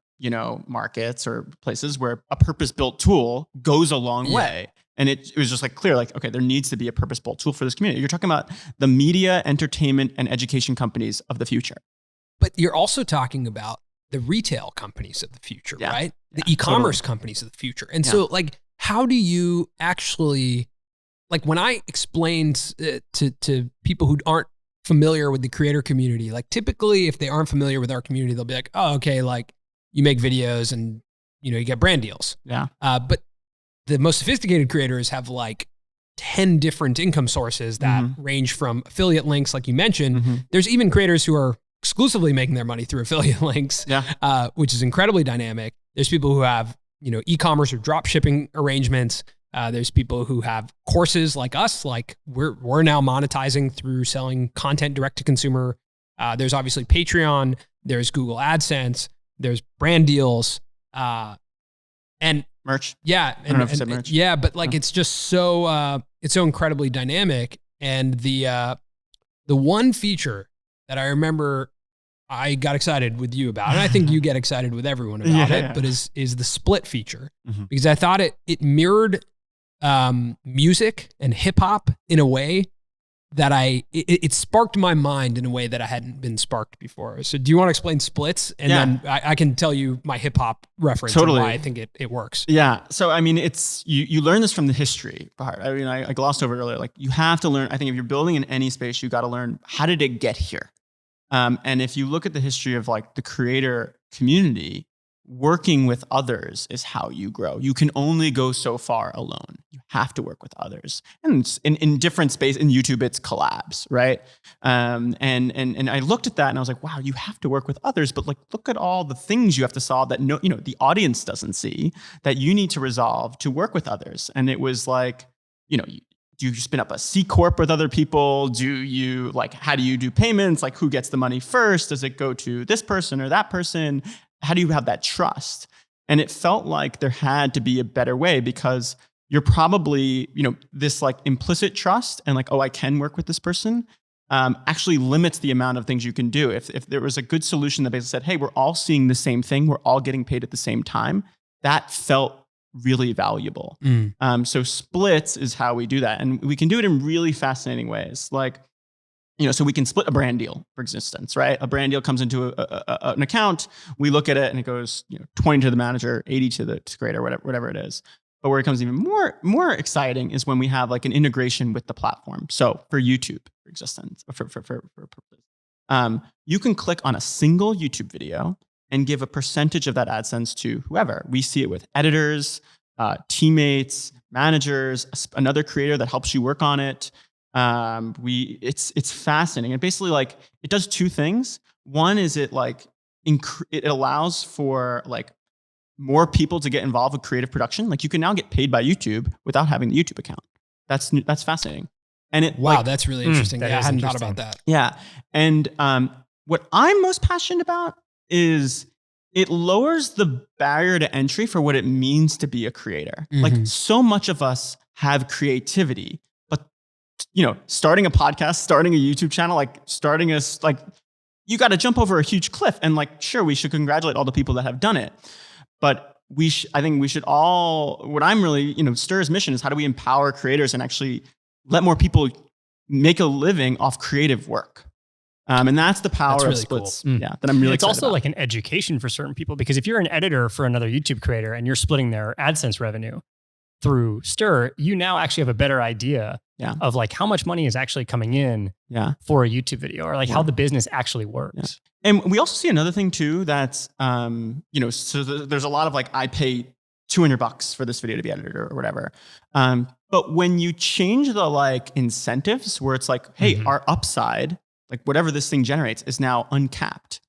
markets or places where a purpose-built tool goes a long way. And it was just like clear, like, okay, there needs to be a purpose-built tool for this community. You're talking about the media, entertainment, and education companies of the future.
But you're also talking about the retail companies of the future, right? The e-commerce companies of the future. And so like, how do you actually, like when I explained to people who aren't familiar with the creator community, like typically if they aren't familiar with our community, they'll be like, oh, okay, like you make videos and, you get brand deals.
Yeah.
But the most sophisticated creators have like 10 different income sources that range from affiliate links, like you mentioned. There's even creators who are exclusively making their money through affiliate links, which is incredibly dynamic. There's people who have, e-commerce or drop shipping arrangements. There's people who have courses like us, like we're now monetizing through selling content direct to consumer. There's obviously Patreon, there's Google AdSense, there's brand deals, and
merch.
Yeah.
I don't know if you said merch.
Yeah, but like it's just so it's so incredibly dynamic. And the one feature that I remember I got excited with you about, and I think you get excited with everyone about it, but is the split feature. Because I thought it mirrored music and hip hop in a way that it sparked my mind in a way that I hadn't been sparked before. So do you want to explain splits? And then I can tell you my hip hop reference and why I think it works.
Yeah. So, I mean, it's, you learn this from the history part. I mean, I glossed over it earlier. Like, you have to learn, I think if you're building in any space, you got to learn, how did it get here? And if you look at the history of like the creator community, working with others is how you grow. You can only go so far alone. You have to work with others. And in different space, in YouTube, it's collabs, right? And I looked at that and I was like, wow, you have to work with others, but like, look at all the things you have to solve that the audience doesn't see, that you need to resolve to work with others. And it was like, do you spin up a C Corp with other people? How do you do payments? Like, who gets the money first? Does it go to this person or that person? How do you have that trust? And it felt like there had to be a better way, because you're probably, this like implicit trust and like, oh, I can work with this person, actually limits the amount of things you can do. If there was a good solution that basically said, hey, we're all seeing the same thing, we're all getting paid at the same time, that felt really valuable. So splits is how we do that. And we can do it in really fascinating ways. Like, so we can split a brand deal, for instance, right? A brand deal comes into an account. We look at it and it goes, 20 to the manager, 80 to the creator, whatever it is. But where it becomes even more exciting is when we have like an integration with the platform. So for YouTube, for existence, for purpose, you can click on a single YouTube video and give a percentage of that AdSense to whoever. We see it with editors, teammates, managers, another creator that helps you work on it. It's fascinating. And basically, like, it does two things. One is it allows for like more people to get involved with creative production. Like, you can now get paid by YouTube without having the YouTube account. That's fascinating. And
that's really interesting. I hadn't thought about that.
Yeah. And what I'm most passionate about is it lowers the barrier to entry for what it means to be a creator. Like, so much of us have creativity, but starting a podcast, starting a YouTube channel, you got to jump over a huge cliff. And like, sure, we should congratulate all the people that have done it, but I think we should all, what I'm really, Stir's mission is, how do we empower creators and actually let more people make a living off creative work? And that's the power of splits. Cool. Yeah, that I'm really excited
It's also
about.
like an education for certain people, because if you're an editor for another YouTube creator and you're splitting their AdSense revenue through Stir, you now actually have a better idea of like how much money is actually coming in for a YouTube video, or like how the business actually works.
Yeah. And we also see another thing too, that's, so there's a lot of like, I pay $200 for this video to be edited or whatever. But when you change the like incentives, where it's like, hey, our upside, like whatever this thing generates, is now uncapped,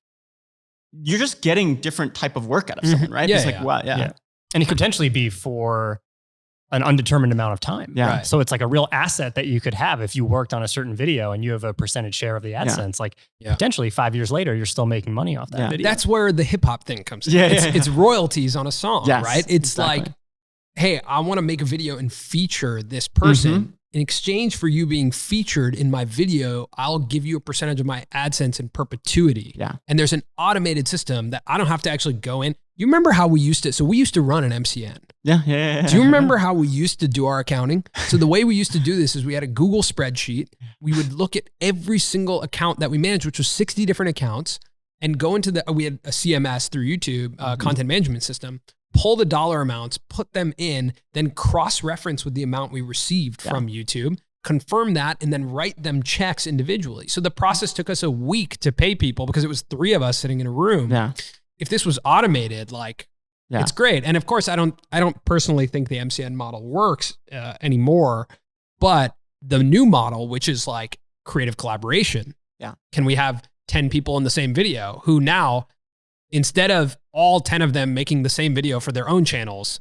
you're just getting different type of work out of someone, right? It's like, wow,
And it could potentially be for an undetermined amount of time.
Yeah. Right.
So it's like a real asset that you could have if you worked on a certain video and you have a percentage share of the AdSense. Like potentially 5 years later, you're still making money off that video.
That's where the hip hop thing comes in. It's royalties on a song, right? It's like, hey, I want to make a video and feature this person. In exchange for you being featured in my video, I'll give you a percentage of my AdSense in perpetuity.
Yeah.
And there's an automated system that I don't have to actually go in. You remember how we used to run an MCN.
Yeah.
Do you remember how we used to do our accounting? So the way we used to do this is we had a Google spreadsheet. We would look at every single account that we managed, which was 60 different accounts, and go into we had a CMS through YouTube, content management system, pull the dollar amounts, put them in, then cross-reference with the amount we received from YouTube, confirm that, and then write them checks individually. So the process took us a week to pay people because it was 3 of us sitting in a room.
Yeah.
If this was automated, it's great. And of course, I don't personally think the MCN model works anymore, but the new model, which is like creative collaboration. Yeah. Can we have 10 people in the same video who now, instead of all 10 of them making the same video for their own channels,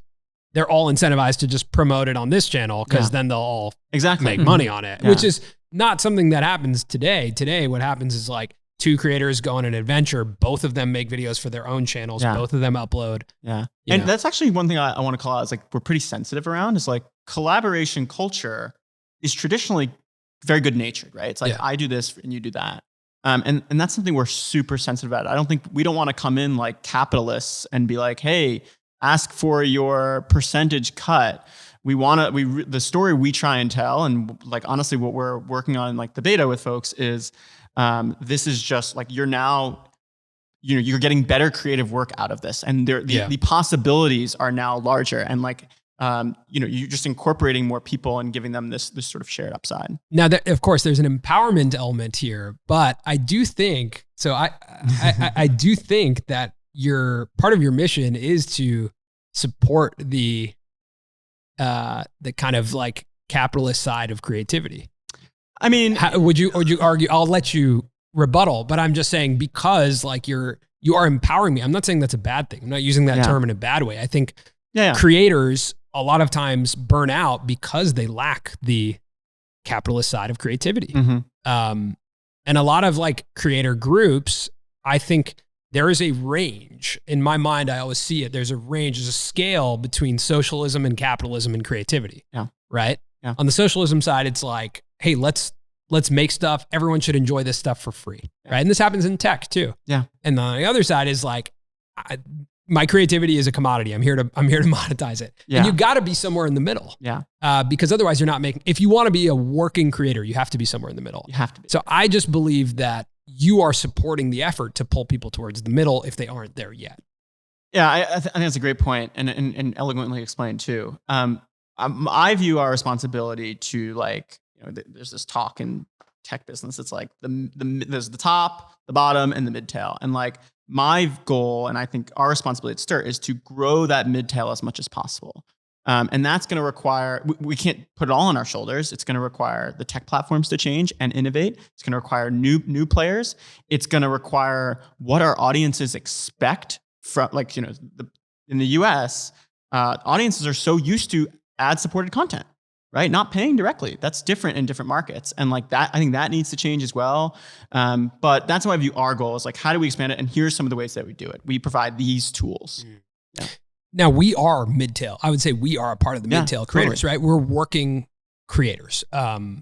they're all incentivized to just promote it on this channel, because then they'll all make money on it, which is not something that happens today. Today, what happens is like 2 creators go on an adventure, both of them make videos for their own channels, both of them upload.
Yeah. And that's actually one thing I want to call out, is like, we're pretty sensitive around, is like collaboration culture is traditionally very good natured, right? It's like, I do this and you do that. And that's something we're super sensitive about. We don't want to come in like capitalists and be like, hey, ask for your percentage cut. The story we try and tell, and like honestly, what we're working on like the beta with folks is, this is just like you're getting better creative work out of this, and the possibilities are now larger, and like you're just incorporating more people and giving them this sort of shared upside.
Now, of course, there's an empowerment element here, but I do think so. I do think that part of your mission is to support the kind of like capitalist side of creativity. I mean, would you argue? I'll let you rebuttal, but I'm just saying, because like you are empowering me. I'm not saying that's a bad thing. I'm not using that term in a bad way. I think creators a lot of times burn out because they lack the capitalist side of creativity. And a lot of like creator groups, I think there is a range. In my mind, I always see it. There's a scale between socialism and capitalism and creativity. Yeah. Right? Yeah. On the socialism side, it's like, hey, let's make stuff. Everyone should enjoy this stuff for free. Yeah. Right? And this happens in tech too. Yeah. And on the other side is like, my creativity is a commodity. I'm here to monetize it. Yeah. And you got to be somewhere in the middle. Yeah. Because otherwise you're not making, if you want to be a working creator, you have to be somewhere in the middle. You have to be. So I just believe that you are supporting the effort to pull people towards the middle if they aren't there yet.
Yeah, I think that's a great point, and eloquently explained too. I view our responsibility to like, there's this talk in tech business. It's like there's the top, the bottom, and the midtail. And like my goal, and I think our responsibility at Stir, is to grow that midtail as much as possible. And that's going to require, we can't put it all on our shoulders. It's going to require the tech platforms to change and innovate. It's going to require new players. It's going to require what our audiences expect from, like, in the US, audiences are so used to ad-supported content, right? Not paying directly. That's different in different markets. And like that, I think that needs to change as well. But that's how I view our goal, is like, how do we expand it? And here's some of the ways that we do it. We provide these tools. Yeah.
Now, we are midtail. I would say we are a part of the midtail creators, right? We're working creators. I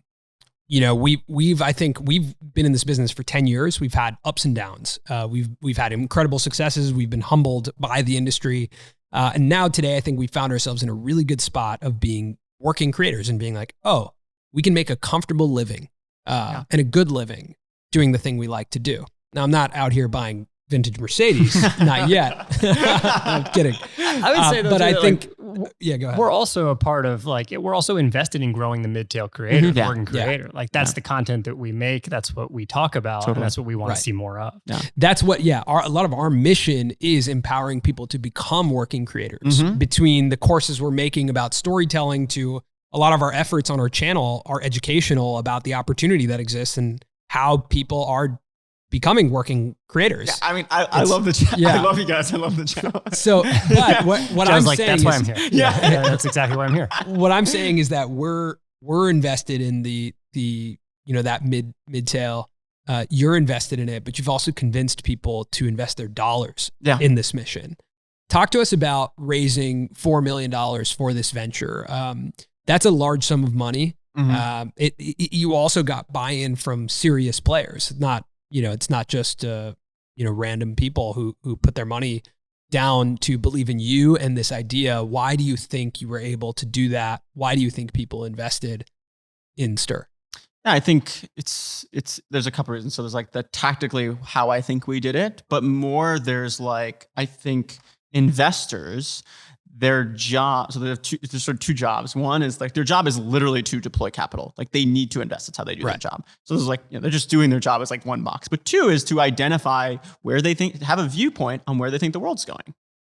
think we've been in this business for 10 years. We've had ups and downs. We've had incredible successes. We've been humbled by the industry. And now today, I think we found ourselves in a really good spot of being working creators and being like, oh, we can make a comfortable living and a good living doing the thing we like to do. Now, I'm not out here buying vintage Mercedes, not yet. I'm kidding.
I would say though,
but I think,
go ahead. We're also a part of we're also invested in growing the midtail creator, working creator. Like that's the content that we make. That's what we talk about. Totally. And that's what we want to see more of.
Yeah. That's what, a lot of our mission is empowering people to become working creators. Between the courses we're making about storytelling to a lot of our efforts on our channel are educational about the opportunity that exists and how people are becoming working creators.
Yeah, I mean, I love the channel. I love you guys. I love the channel.
So, but what I'm saying
that's why I'm here. Yeah, that's exactly why I'm here.
What I'm saying is that we're invested in the that midtail. You're invested in it, but you've also convinced people to invest their dollars in this mission. Talk to us about raising $4 million for this venture. That's a large sum of money. You also got buy-in from serious players, it's not just random people who put their money down to believe in you and this idea. Why do you think you were able to do that? Why do you think people invested in Stir?
Yeah, I think there's a couple reasons. So there's like the tactically how I think we did it, but more there's like, I think investors, their job, so there's sort of two jobs. One is like their job is literally to deploy capital. Like they need to invest. That's how they do their job. So there's like, they're just doing their job as like one box. But two is to identify where they think, have a viewpoint on where they think the world's going,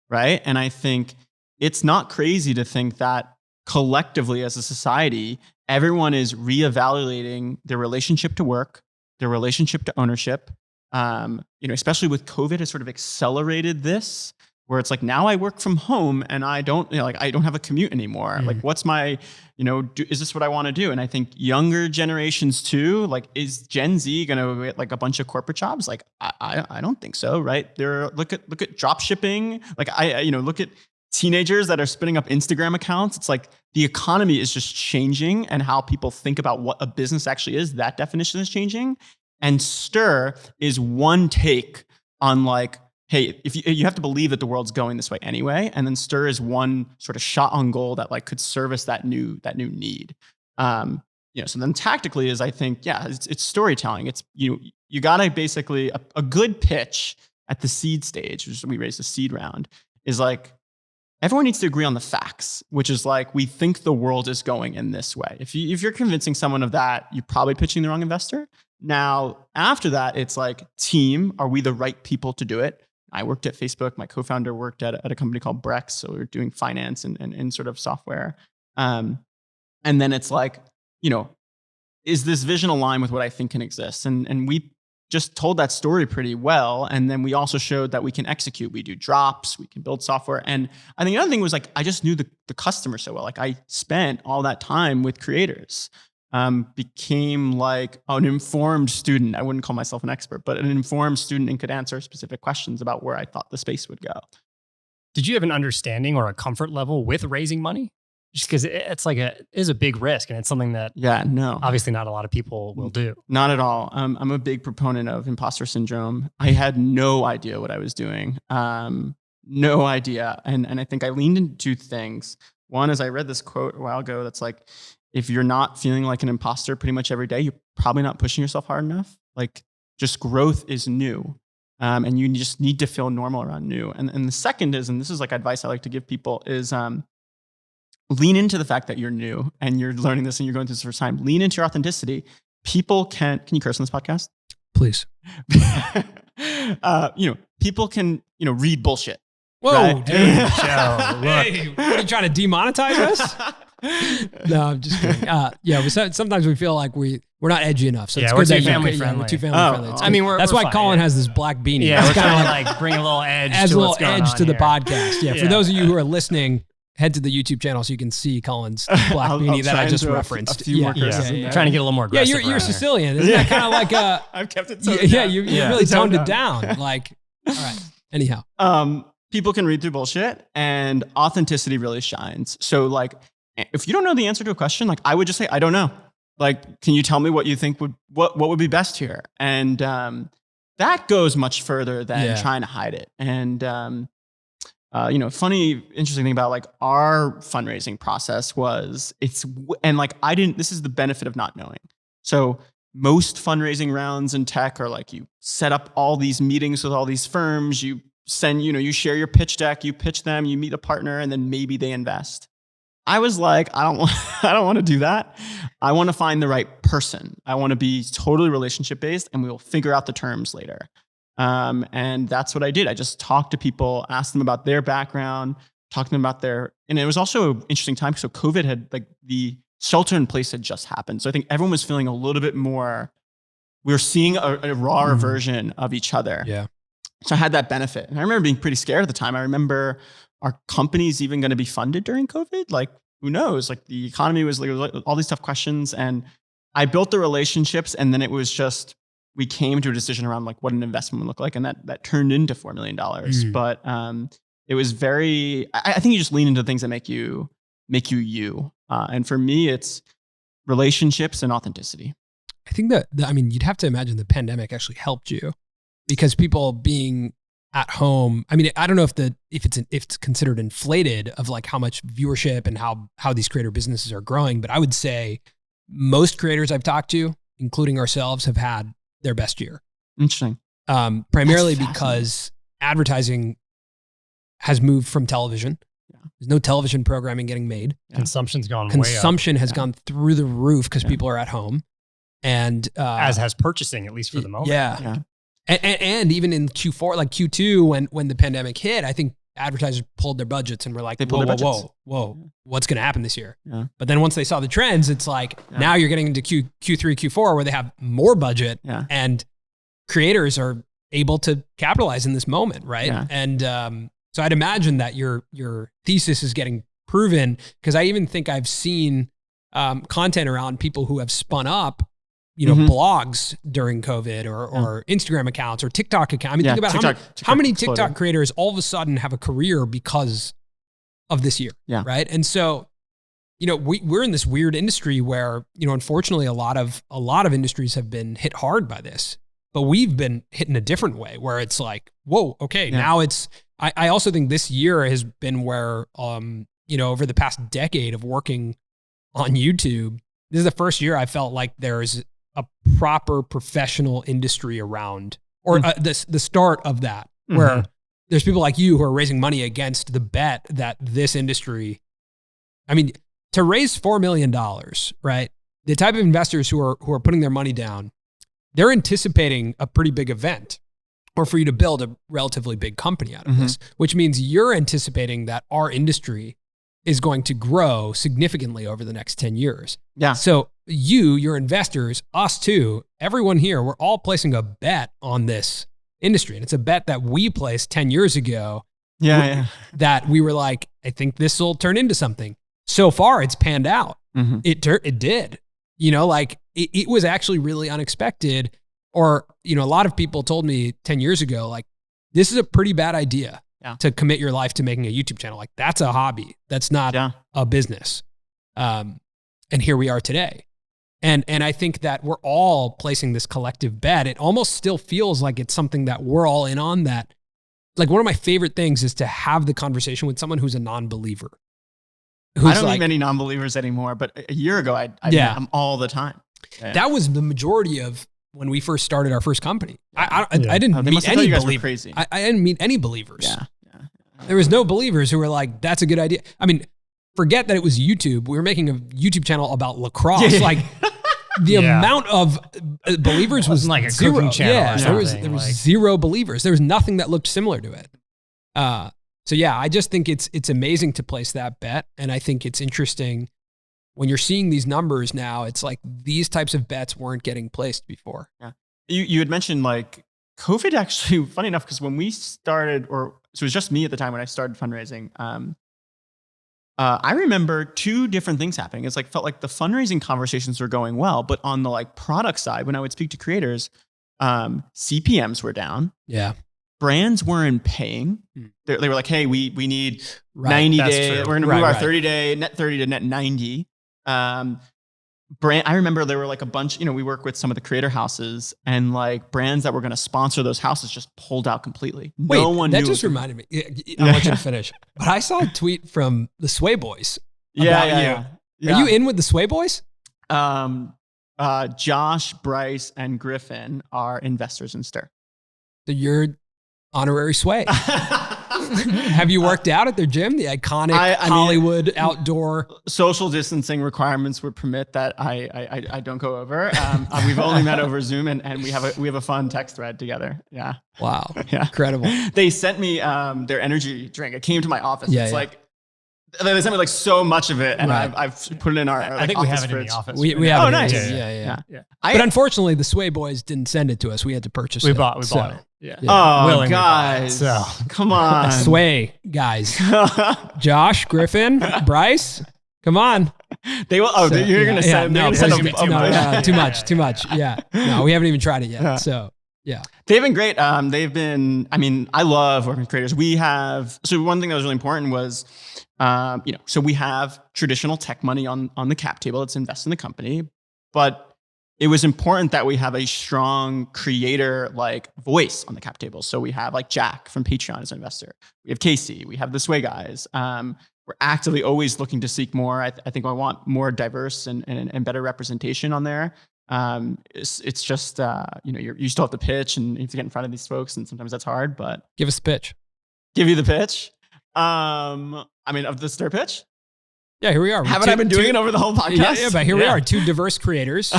right? And I think it's not crazy to think that collectively as a society, everyone is reevaluating their relationship to work, their relationship to ownership. Especially with COVID has sort of accelerated this, where it's like, now I work from home and I don't, I don't have a commute anymore. Like, what's my, is this what I want to do? And I think younger generations too, like, is Gen Z going to get like a bunch of corporate jobs? Like, I don't think so, right? Look at drop shipping. Like look at teenagers that are spinning up Instagram accounts. It's like the economy is just changing, and how people think about what a business actually is, that definition is changing. And stir is one take on like, hey, if you have to believe that the world's going this way anyway, and then stir is one sort of shot on goal that like could service that new need. So then tactically is, I think, it's storytelling. It's you gotta basically a good pitch at the seed stage, which we raised a seed round, is like everyone needs to agree on the facts, which is like we think the world is going in this way. If you're convincing someone of that, you're probably pitching the wrong investor. Now, after that, it's like, team, are we the right people to do it? I worked at Facebook. My co-founder worked at a company called Brex. So we were doing finance and sort of software. And then it's like, is this vision aligned with what I think can exist? And we just told that story pretty well. And then we also showed that we can execute. We do drops, we can build software. And I think another thing was like, I just knew the customer so well. Like I spent all that time with creators. Became like an informed student. I wouldn't call myself an expert, but an informed student and could answer specific questions about where I thought the space would go.
Did you have an understanding or a comfort level with raising money? Just because it's like it is a big risk, and it's something that obviously not a lot of people will do.
Not at all. I'm a big proponent of imposter syndrome. I had no idea what I was doing. No idea. And I think I leaned into two things. One is I read this quote a while ago that's like, if you're not feeling like an imposter pretty much every day, you're probably not pushing yourself hard enough. Like just growth is new. And you just need to feel normal around new. And the second is, and this is like advice I like to give people, is lean into the fact that you're new and you're learning this and you're going through this first time. Lean into your authenticity. People can you curse on this podcast?
Please.
People can, read bullshit.
Whoa,
right?
dude. Hey, what, are you trying to demonetize us? No, I'm just kidding. Sometimes we feel like we're not edgy enough. So it's
we're
good
too family friendly.
We're too family friendly.
I mean,
that's why Colin has this black beanie.
Yeah, we're trying to like bring a little edge.
Adds
to
a little
what's going
edge
on
to the
here.
podcast. Yeah, for those of you who are listening, head to the YouTube channel so you can see Colin's black beanie that I just referenced.
A few more curses in there.
Trying to get a little more aggressive.
Yeah, you're Sicilian. Isn't that kind of like a?
I've kept it toned down.
You really toned it down. Like, all right. Anyhow.
People can read through bullshit, and authenticity really shines. So like, if you don't know the answer to a question, like I would just say, I don't know. Like, can you tell me what you think what would be best here? And that goes much further than trying to hide it. And funny, interesting thing about like our fundraising process was this is the benefit of not knowing. So most fundraising rounds in tech are like, you set up all these meetings with all these firms, you send, you share your pitch deck, you pitch them, you meet a partner, and then maybe they invest. I was like, I don't want to do that. I want to find the right person. I want to be totally relationship based, and we will figure out the terms later. And that's what I did. I just talked to people, asked them about their background, talked to them about and it was also an interesting time. So COVID had the shelter in place had just happened. So I think everyone was feeling a little bit more, we were seeing a rawer version of each other.
Yeah.
So I had that benefit. And I remember being pretty scared at the time. I remember, are companies even going to be funded during COVID? Like, who knows? Like the economy was like all these tough questions. And I built the relationships, and then it was just, we came to a decision around like what an investment would look like. And that turned into $4 million. But it was I think you just lean into things that make you you. And for me, it's relationships and authenticity.
I think you'd have to imagine the pandemic actually helped you, because people being at home, I mean, I don't know if it's considered inflated of like how much viewership and how these creator businesses are growing. But I would say most creators I've talked to, including ourselves, have had their best year.
Interesting.
Primarily because advertising has moved from television. Yeah. There's no television programming getting made.
Yeah. Consumption
has gone through the roof because people are at home. And
as has purchasing, at least for the moment.
Yeah. And even in Q4, like Q2, when the pandemic hit, I think advertisers pulled their budgets and were like, whoa, what's going to happen this year? Yeah. But then once they saw the trends, it's like, now you're getting into Q3, Q4, where they have more budget and creators are able to capitalize in this moment, right? Yeah. And so I'd imagine that your thesis is getting proven, because I even think I've seen content around people who have spun up blogs during COVID or Instagram accounts or TikTok accounts. I mean, think about how many TikTok creators all of a sudden have a career because of this year, right? And so, we're in this weird industry where, unfortunately a lot of industries have been hit hard by this, but we've been hit in a different way where it's like, whoa, okay, now it's, I also think this year has been where, over the past decade of working on YouTube, this is the first year I felt like there's a proper professional industry around, or the start of that, where there's people like you who are raising money against the bet that this industry, to raise $4 million, right? The type of investors who are putting their money down, they're anticipating a pretty big event, or for you to build a relatively big company out of this, which means you're anticipating that our industry is going to grow significantly over the next 10 years.
Yeah.
So your investors, us too, everyone here, we're all placing a bet on this industry. And it's a bet that we placed 10 years ago. That we were like, I think this will turn into something. So far, it's panned out. It did. It was actually really unexpected. Or, a lot of people told me 10 years ago, like, this is a pretty bad idea to commit your life to making a YouTube channel. Like, that's a hobby. That's not a business. And here we are today. And I think that we're all placing this collective bet. It almost still feels like it's something that we're all in on. That, like, one of my favorite things is to have the conversation with someone who's a non-believer.
I don't meet many non-believers anymore, but a year ago, I met them all the time.
That was the majority of when we first started our first company. I didn't meet any believers. I didn't meet any believers. There was no believers who were like, that's a good idea. Forget that it was YouTube. We were making a YouTube channel about lacrosse. Like, the amount of believers was
like a
zero.
cooking channel.
There was zero believers. There was nothing that looked similar to it. So I just think it's amazing to place that bet. And I think it's interesting when you're seeing these numbers now, it's like these types of bets weren't getting placed before.
Yeah. You had mentioned like COVID actually, funny enough, because when we started, so it was just me at the time when I started fundraising. I remember two different things happening. It's like, felt like the fundraising conversations were going well, but on the like product side, when I would speak to creators, CPMs were down.
Yeah.
Brands weren't paying. They were like, hey, we need 90 days. We're going to move our 30-day net 30 to net 90. I remember there were like a bunch, we work with some of the creator houses, and like brands that were going to sponsor those houses just pulled out completely. No one knew.
That just reminded me. I want you to finish. But I saw a tweet from the Sway Boys about you. Are you in with the Sway Boys?
Josh, Bryce, and Griffin are investors in Stir.
So you're honorary Sway. Have you worked out at their gym? The iconic Hollywood outdoor.
Social distancing requirements would permit that I don't go over. We've only met over Zoom, and we have a fun text thread together. Yeah.
Wow. Yeah. Incredible.
They sent me their energy drink. It came to my office. Like they sent me like so much of it, and I've put it in our.
I think we have it in the office.
We have it.
Nice.
Yeah. But unfortunately, the Sway Boys didn't send it to us. We had to purchase it.
We bought it. Yeah.
Oh, guys. Come on.
Sway, guys. Josh, Griffin, Bryce, come on.
They will. Oh, you're going to send them.
Too much. Yeah. No, we haven't even tried it yet. So, yeah.
They've been great. They've been, I love working with creators. So one thing that was really important was, so we have traditional tech money on the cap table. It's invest in the company, but it was important that we have a strong creator like voice on the cap table. So we have like Jack from Patreon as an investor. We have Casey. We have the Sway guys. We're actively always looking to seek more. I think I want more diverse and better representation on there. It's just you still have to pitch and you have to get in front of these folks, and sometimes that's hard. But
give us the pitch.
Give you the pitch. Of the Stir pitch.
Yeah, here we are.
Haven't I been doing it over the whole podcast?
Yeah, but here we are, two diverse creators.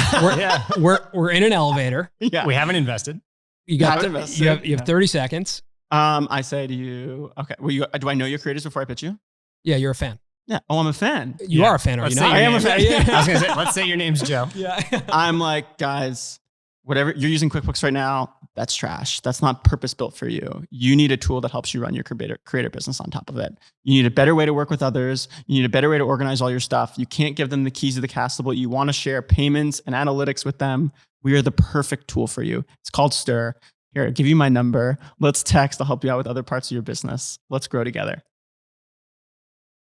We're in an elevator.
Yeah. We haven't invested.
You have 30 seconds.
I say to you, okay, do I know your creators before I pitch you?
Yeah, you're a fan.
Yeah. Oh, I'm a fan.
You are a fan, are you not?
I am a fan. Yeah.
I was going to say, let's say your name's Joe.
Yeah.
I'm like, guys, whatever you're using QuickBooks right now, that's trash. That's not purpose built for you. You need a tool that helps you run your creator business on top of it. You need a better way to work with others. You need a better way to organize all your stuff. You can't give them the keys to the castle. You want to share payments and analytics with them. We are the perfect tool for you. It's called Stir. Here, I'll give you my number. Let's text. I'll help you out with other parts of your business. Let's grow together.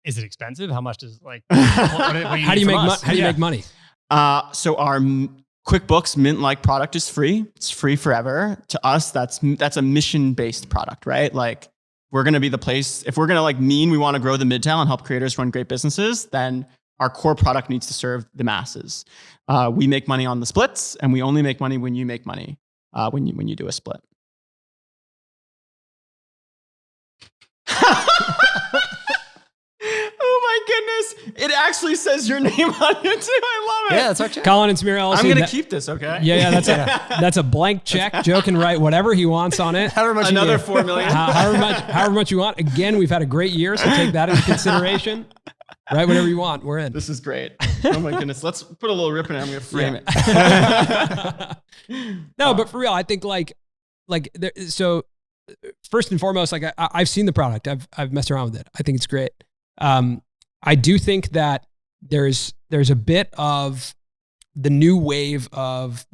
is it expensive? How much does like,
how do you make money?
So our QuickBooks Mint-like product is free. It's free forever. To us, that's a mission-based product, right? Like we're going to be the place, if we're going to we want to grow the midtail and help creators run great businesses, then our core product needs to serve the masses. We make money on the splits, and we only make money when you make money, when you do a split. Oh my goodness. It actually says your name on it too. I love it.
Yeah, that's our check.
Colin and Samir LLC.
I'm going to keep this, okay?
Yeah, that's a blank check. Joe can write whatever he wants on it.
However much another $4 million.
However much you want. Again, we've had a great year, so take that into consideration. Write whatever you want. We're in.
This is great. Oh my goodness. Let's put a little rip in it. I'm going to frame it.
No, but for real, I think so first and foremost, I've seen the product. I've messed around with it. I think it's great. I do think that there's a bit of the new wave of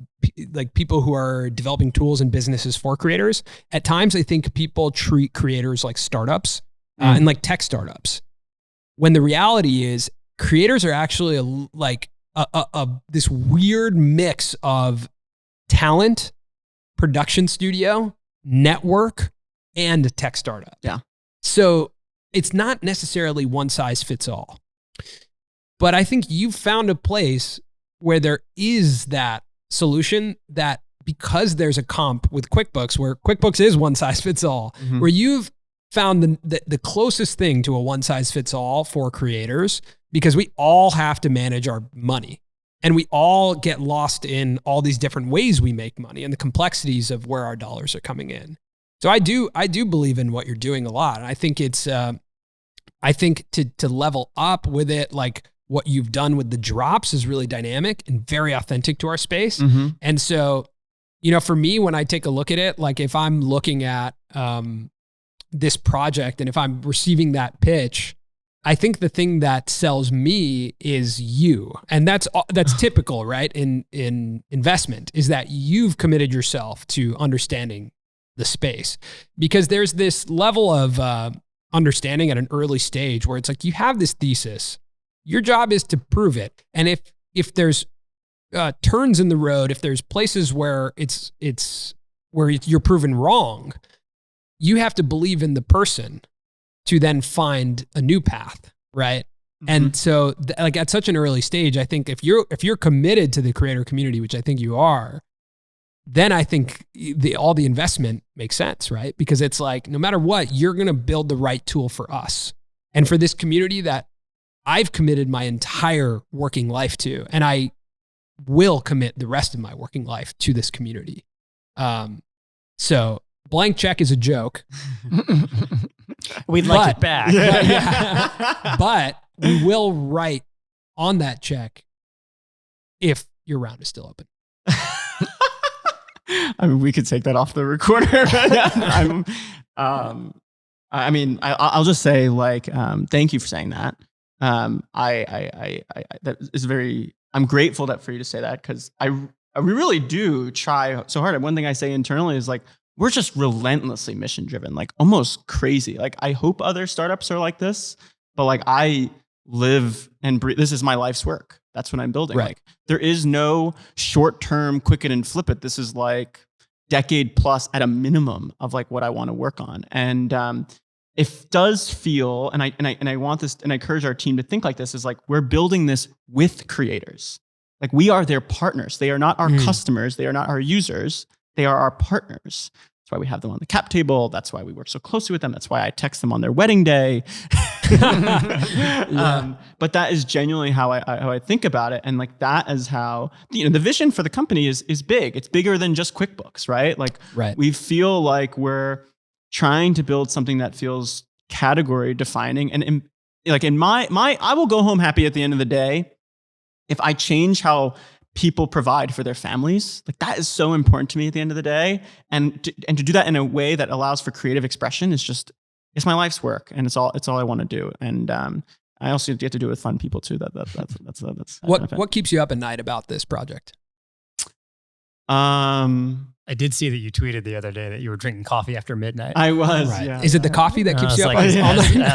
people who are developing tools and businesses for creators. At times, I think people treat creators like startups and like tech startups, when the reality is creators are actually this weird mix of talent, production studio, network, and a tech startup.
Yeah.
So it's not necessarily one size fits all. But I think you've found a place where there is that solution that, because there's a comp with QuickBooks, where QuickBooks is one size fits all, where you've found the closest thing to a one size fits all for creators, because we all have to manage our money. And we all get lost in all these different ways we make money and the complexities of where our dollars are coming in. So I do believe in what you're doing a lot. And I think it's, I think to level up with it, like what you've done with the drops is really dynamic and very authentic to our space. And so, for me, when I take a look at it, like if I'm looking at this project and if I'm receiving that pitch, I think the thing that sells me is you. And that's typical, right? In investment, is that you've committed yourself to understanding the space, because there's this level of understanding at an early stage where it's like, you have this thesis, your job is to prove it. And if there's turns in the road, if there's places where it's where you're proven wrong, you have to believe in the person to then find a new path, right? And so at such an early stage, I think if you're committed to the creator community, which I think you are, then I think all the investment makes sense, right? Because it's like, no matter what, you're going to build the right tool for us and for this community that I've committed my entire working life to, and I will commit the rest of my working life to this community. So blank check is a joke.
We'd like it back.
Yeah. But we will write on that check if your round is still open.
I mean, we could take that off the recorder. I'll just say, thank you for saying that. That is very, I'm grateful for you to say that, because we really do try so hard. And one thing I say internally is we're just relentlessly mission driven, almost crazy. I hope other startups are like this, but I live and breathe. This is my life's work. That's what I'm building.
Right.
There is no short-term quick it and flip it. This is decade plus at a minimum of what I want to work on. And it does feel, and I want this, and I encourage our team to think like this, is we're building this with creators. We are their partners. They are not our customers. They are not our users. They are our partners. That's why we have them on the cap table. That's why we work so closely with them. That's why I text them on their wedding day. But that is genuinely how I think about it. And that is how, the vision for the company is big. It's bigger than just QuickBooks, right?
Right.
We feel we're trying to build something that feels category defining. And in my, I will go home happy at the end of the day if I change how people provide for their families. That is so important to me at the end of the day. And to do that in a way that allows for creative expression it's my life's work, and it's all I want to do. And I also get to do it with fun people too. That's
what keeps you up at night about this project?
I did see that you tweeted the other day that you were drinking coffee after midnight.
I was.
Right.
Yeah.
Is it the coffee that keeps you up?
I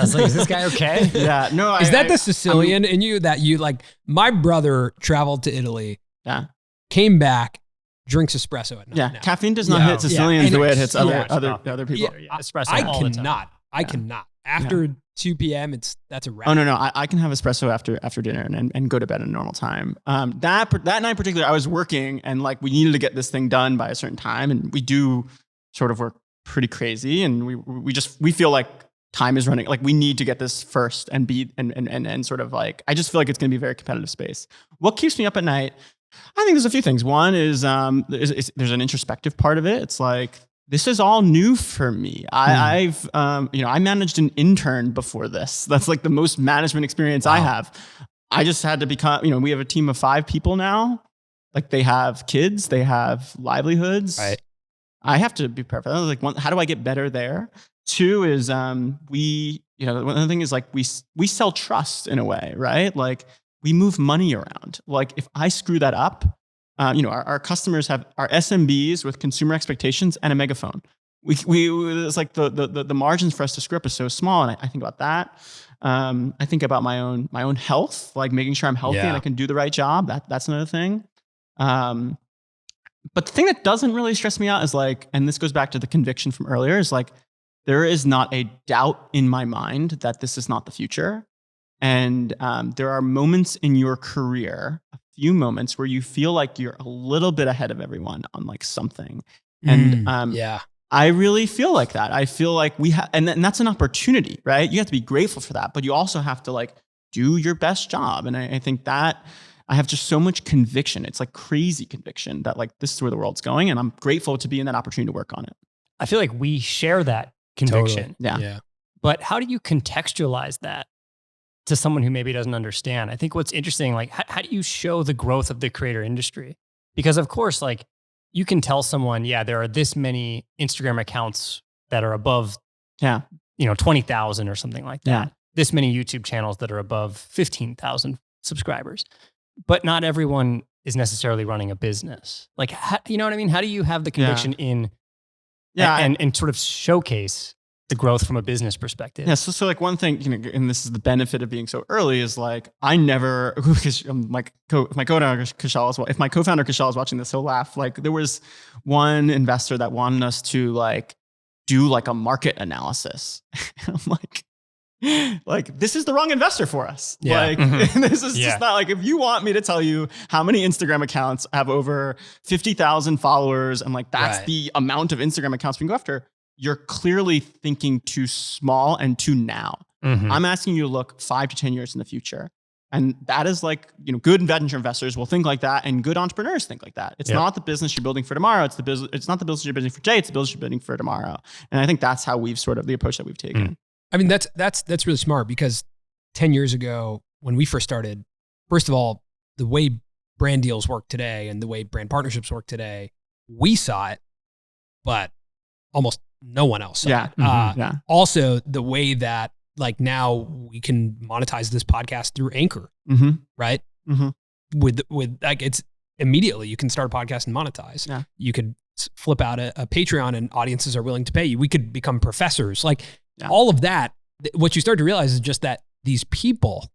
was like, is this guy okay?
Yeah. No.
Is that the Sicilian in you that you like? My brother traveled to Italy.
Yeah.
Came back, drinks espresso at night.
Yeah.
now.
Caffeine does not hit Sicilians the way it hits other people.
Yeah, espresso
I
all the time.
cannot. I cannot. After 2 p.m., that's a wrap.
Oh no, I can have espresso after dinner and go to bed at a normal time. That night in particular, I was working and like we needed to get this thing done by a certain time, and we do sort of work pretty crazy, and we feel like time is running. Like we need to get this first and sort of like I just feel like it's going to be a very competitive space. What keeps me up at night? I think there's a few things. One is there's an introspective part of it. It's like, this is all new for me. I managed an intern before this. That's like the most management experience I have. I just had to become, we have a team of 5 people now. Like they have kids, they have livelihoods.
Right.
I have to be perfect. Like, how do I get better there? 2 is one thing is like we sell trust in a way, right? Like we move money around. Like if I screw that up, our customers have our SMBs with consumer expectations and a megaphone. It's like the margins for us to screw up is so small, and I think about that. I think about my own health, like making sure I'm healthy and I can do the right job. That's another thing. But the thing that doesn't really stress me out is like, and this goes back to the conviction from earlier, is like there is not a doubt in my mind that this is not the future. And there are moments in your career, a few moments where you feel like you're a little bit ahead of everyone on like something. And I really feel like that. I feel like we have, and that's an opportunity, right? You have to be grateful for that, but you also have to like do your best job. And I think that I have just so much conviction. It's like crazy conviction that like this is where the world's going. And I'm grateful to be in that opportunity to work on it.
I feel like we share that conviction.
Totally. Yeah.
But how do you contextualize that to someone who maybe doesn't understand? I think what's interesting, like how do you show the growth of the creator industry? Because of course, like you can tell someone, there are this many Instagram accounts that are above, 20,000 or something like that.
Yeah.
This many YouTube channels that are above 15,000 subscribers, but not everyone is necessarily running a business. Like, you know what I mean? How do you have the conviction in, and sort of showcase the growth from a business perspective?
Yeah. So like one thing, and this is the benefit of being so early, is like I never, because my co-founder Kushal, if my co-founder Kushal is watching this, he'll laugh. Like there was one investor that wanted us to like do like a market analysis. I'm like this is the wrong investor for us.
Yeah.
Like this is just not like, if you want me to tell you how many Instagram accounts have over 50,000 followers and like that's the amount of Instagram accounts we can go after, you're clearly thinking too small and too now. Mm-hmm. I'm asking you to look 5 to 10 years in the future. And that is like, good venture investors will think like that, and good entrepreneurs think like that. It's not the business you're building for tomorrow. It's not the business you're building for today. It's the business you're building for tomorrow. And I think that's how we've sort of the approach that we've taken.
I mean, that's really smart, because 10 years ago when we first started, first of all, the way brand deals work today and the way brand partnerships work today, we saw it, but almost no one else saw it. Also, the way that like now we can monetize this podcast through Anchor, right? Mm-hmm. With like, it's immediately you can start a podcast and monetize. Yeah. You could flip out a Patreon and audiences are willing to pay you. We could become professors. Like all of that, what you start to realize is just that these people,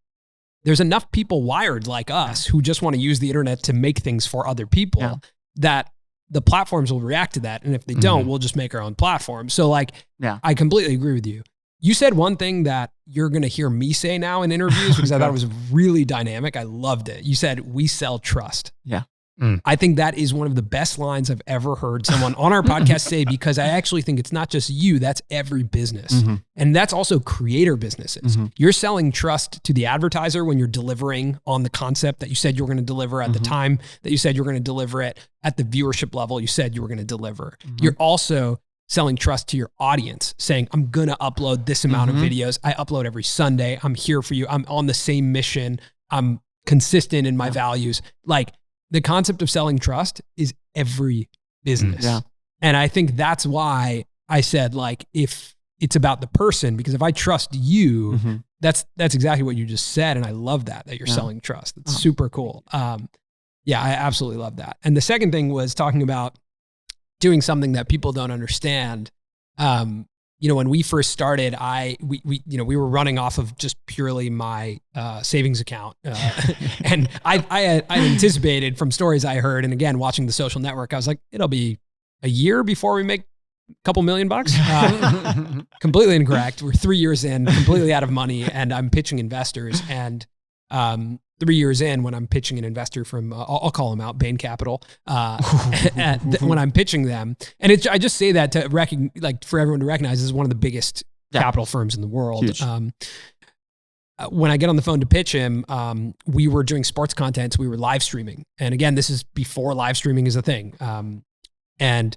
there's enough people wired like us who just want to use the internet to make things for other people that the platforms will react to that. And if they don't, we'll just make our own platform. So like, I completely agree with you. You said one thing that you're going to hear me say now in interviews because I thought it was really dynamic. I loved it. You said, we sell trust.
Yeah.
I think that is one of the best lines I've ever heard someone on our podcast say, because I actually think it's not just you, that's every business. And that's also creator businesses. You're selling trust to the advertiser when you're delivering on the concept that you said you were going to deliver at the time that you said you were going to deliver it, at the viewership level you said you were going to deliver. You're also selling trust to your audience, saying, I'm going to upload this amount of videos. I upload every Sunday. I'm here for you. I'm on the same mission. I'm consistent in my values. Like, the concept of selling trust is every business. And I think that's why I said, like, if it's about the person, because if I trust you, that's exactly what you just said. And I love that you're selling trust. It's super cool. I absolutely love that. And the second thing was talking about doing something that people don't understand. When we first started, we were running off of just purely my savings account, and I anticipated from stories I heard, and again watching The Social Network, I was like, it'll be a year before we make a couple $1 million. Completely incorrect. We're 3 years in, completely out of money, and I'm pitching investors. And 3 years in, when I'm pitching an investor from, I'll call them out, Bain Capital, when I'm pitching them, and I just say that to for everyone to recognize, this is one of the biggest capital firms in the world. When I get on the phone to pitch him, we were doing sports content, so we were live streaming. And again, this is before live streaming is a thing. And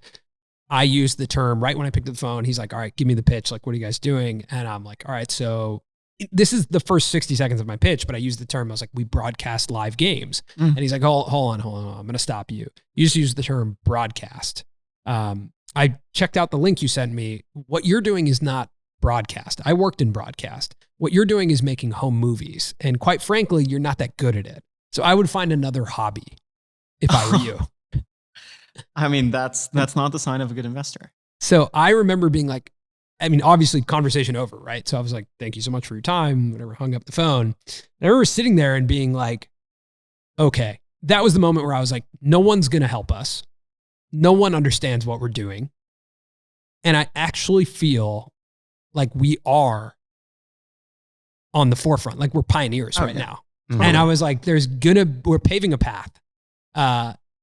I used the term right when I picked up the phone. He's like, all right, give me the pitch. Like, what are you guys doing? And I'm like, all right, so this is the first 60 seconds of my pitch, but I used the term, I was like, we broadcast live games. And he's like, hold on. I'm going to stop you. You just use the term broadcast. I checked out the link you sent me. What you're doing is not broadcast. I worked in broadcast. What you're doing is making home movies. And quite frankly, you're not that good at it. So I would find another hobby if I were you.
I mean, that's not the sign of a good investor.
So I remember being like, obviously conversation over, right? So I was like, thank you so much for your time, whatever, hung up the phone. And I remember sitting there and being like, okay, that was the moment where I was like, no one's going to help us. No one understands what we're doing. And I actually feel like we are on the forefront, like we're pioneers right now. Mm-hmm. And I was like, we're paving a path.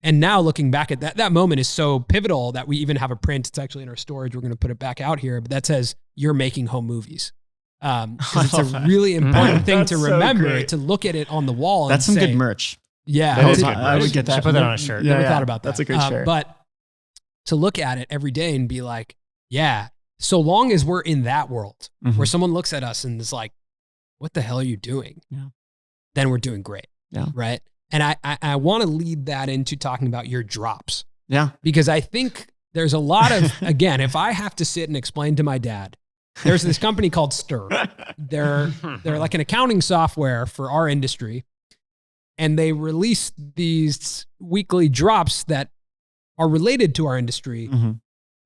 And now looking back at that moment is so pivotal that we even have a print. It's actually in our storage. We're going to put it back out here, but that says you're making home movies. It's a really important thing to remember, to look at it on the wall.
That's some good merch.
Yeah.
I would get that.
Should put that on a shirt.
Never thought about that.
That's a great shirt.
But to look at it every day and be like, yeah, so long as we're in that world where someone looks at us and is like, what the hell are you doing? Yeah. Then we're doing great. Yeah. Right. And I want to lead that into talking about your drops.
Yeah.
Because I think there's a lot of, again, if I have to sit and explain to my dad, there's this company called Stir. They're like an accounting software for our industry. And they release these weekly drops that are related to our industry.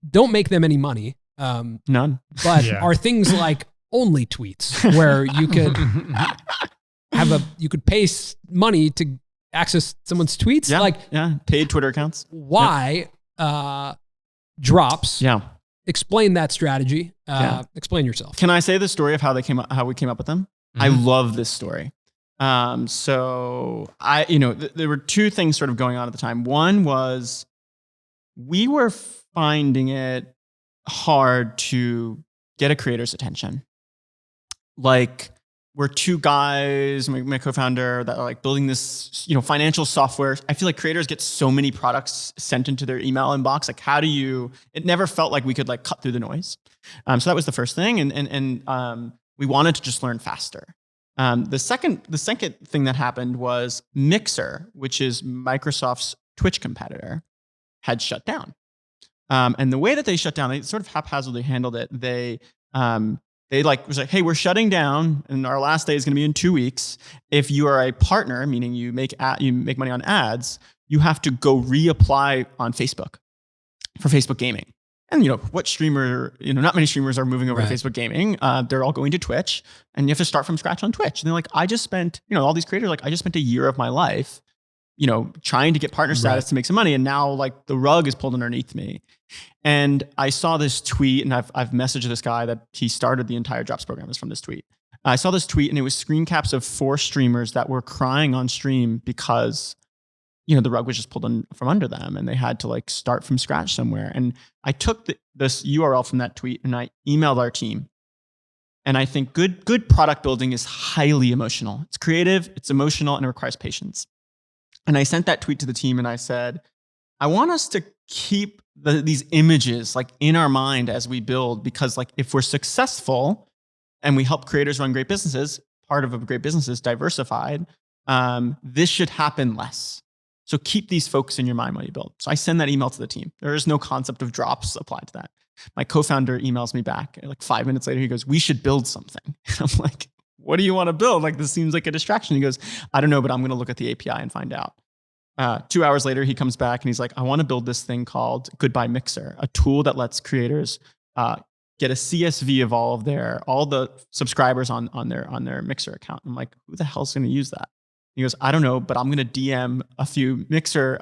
Don't make them any money.
None.
But are things like only tweets where you could you could pay money to access someone's tweets.
Paid Twitter accounts.
Why drops?
Yeah.
Explain that strategy. Explain yourself.
Can I say the story of how we came up with them? I love this story. So there were two things sort of going on at the time. One was we were finding it hard to get a creator's attention. Like, we're two guys, my co-founder, that are like building this, financial software. I feel like creators get so many products sent into their email inbox. Like, it never felt like we could like cut through the noise. So that was the first thing. And we wanted to just learn faster. The second thing that happened was Mixer, which is Microsoft's Twitch competitor, had shut down. And the way that they shut down, they sort of haphazardly handled it. They was like, hey, we're shutting down, and our last day is going to be in 2 weeks. If you are a partner, meaning you make money on ads, you have to go reapply on Facebook for Facebook Gaming. And what streamer? Not many streamers are moving over to Facebook Gaming. They're all going to Twitch, and you have to start from scratch on Twitch. And they're like, I just spent, all these creators like, I just spent a year of my life, trying to get partner status to make some money, and now like the rug is pulled underneath me. And I saw this tweet, and I've messaged this guy that he started the entire Drops program is from this tweet. I saw this tweet, and it was screen caps of 4 streamers that were crying on stream because, the rug was just pulled from under them, and they had to like start from scratch somewhere. And I took this URL from that tweet, and I emailed our team. And I think good product building is highly emotional. It's creative, it's emotional, and it requires patience. And I sent that tweet to the team, and I said, I want us to keep these images like in our mind as we build, because like if we're successful and we help creators run great businesses, part of a great business is diversified. This should happen less. So keep these folks in your mind while you build. So I send that email to the team. There is no concept of drops applied to that. My co-founder emails me back like 5 minutes later. He goes, we should build something. I'm like, what do you want to build? Like, this seems like a distraction. He goes, I don't know, but I'm going to look at the API and find out. 2 hours later, he comes back and he's like, I want to build this thing called Goodbye Mixer, a tool that lets creators get a CSV of all the subscribers on their Mixer account. I'm like, who the hell's going to use that? He goes, I don't know, but I'm going to DM a few Mixer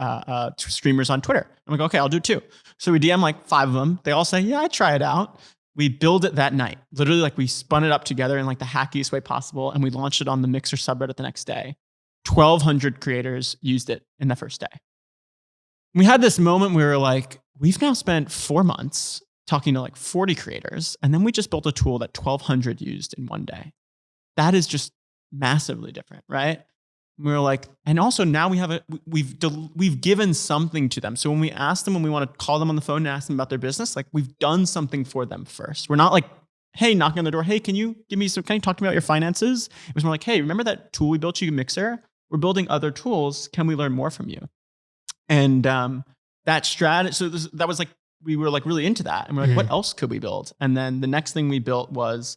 streamers on Twitter. I'm like, okay, I'll do it too. So we DM like 5 of them. They all say, yeah, I'd try it out. We build it that night. Literally, like we spun it up together in like the hackiest way possible. And we launched it on the Mixer subreddit the next day. 1,200 creators used it in the first day. We had this moment where we were like, we've now spent 4 months talking to like 40 creators. And then we just built a tool that 1,200 used in one day. That is just massively different, right? We were like, and also now we've given something to them. So when we ask them, when we want to call them on the phone and ask them about their business, like we've done something for them first. We're not like, hey, knocking on the door, hey, can you talk to me about your finances? It was more like, hey, remember that tool we built you, Mixer? We're building other tools. Can we learn more from you? And that strategy, so that was like, we were like really into that. And we're like, what else could we build? And then the next thing we built was,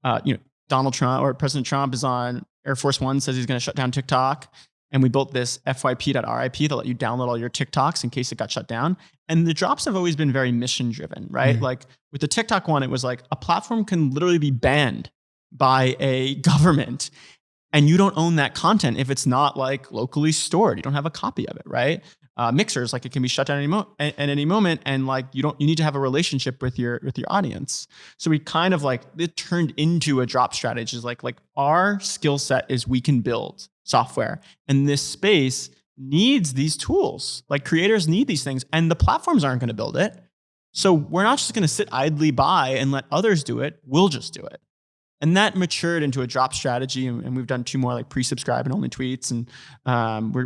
Donald Trump or President Trump is on Air Force One, says he's going to shut down TikTok. And we built this FYP.RIP that let you download all your TikToks in case it got shut down. And the drops have always been very mission driven, right? Like with the TikTok one, it was like a platform can literally be banned by a government and you don't own that content if it's not like locally stored. You don't have a copy of it, right? Mixers, like it can be shut down at any moment, and like you need to have a relationship with your audience. So we kind of like it turned into a drop strategy. Like our skill set is we can build software, and this space needs these tools. Like creators need these things, and the platforms aren't going to build it. So we're not just going to sit idly by and let others do it. We'll just do it. And that matured into a drop strategy, and we've done 2 more like pre-subscribe and only tweets, and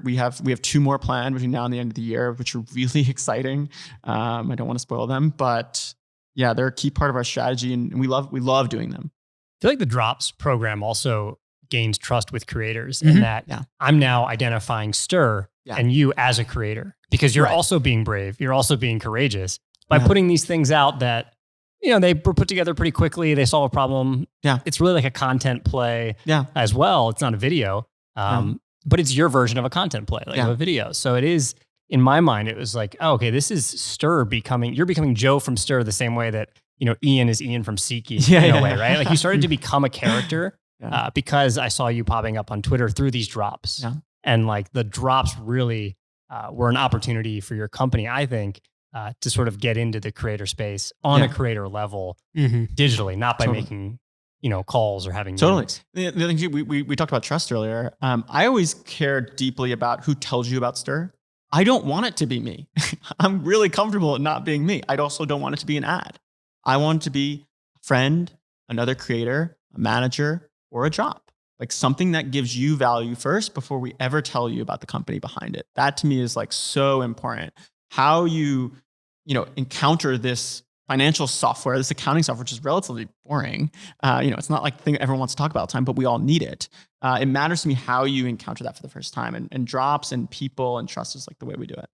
we have 2 more planned between now and the end of the year, which are really exciting. I don't want to spoil them, but yeah, they're a key part of our strategy, and we love doing them.
I feel like the drops program also gains trust with creators in that I'm now identifying Stir and you as a creator, because you're also being brave, you're also being courageous by putting these things out that, they were put together pretty quickly. They solve a problem. Yeah. It's really like a content play as well. It's not a video, but it's your version of a content play, like a video. So it is, in my mind, it was like, oh, okay, this is Stir you're becoming Joe from Stir the same way that, Ian is Ian from SeatGeek in a way, right? Like you started to become a character because I saw you popping up on Twitter through these drops. Yeah. And like the drops really were an opportunity for your company, I think, to sort of get into the creator space on a creator level digitally, not by making, calls or having meetings.
The other thing we talked about trust earlier. I always care deeply about who tells you about Stir. I don't want it to be me. I'm really comfortable not being me. I also don't want it to be an ad. I want it to be a friend, another creator, a manager, or a job. Like something that gives you value first before we ever tell you about the company behind it. That to me is like so important. How you encounter this financial software, this accounting software, which is relatively boring. It's not like the thing everyone wants to talk about all the time, but we all need it. It matters to me how you encounter that for the first time, and drops and people and trust is like the way we do it.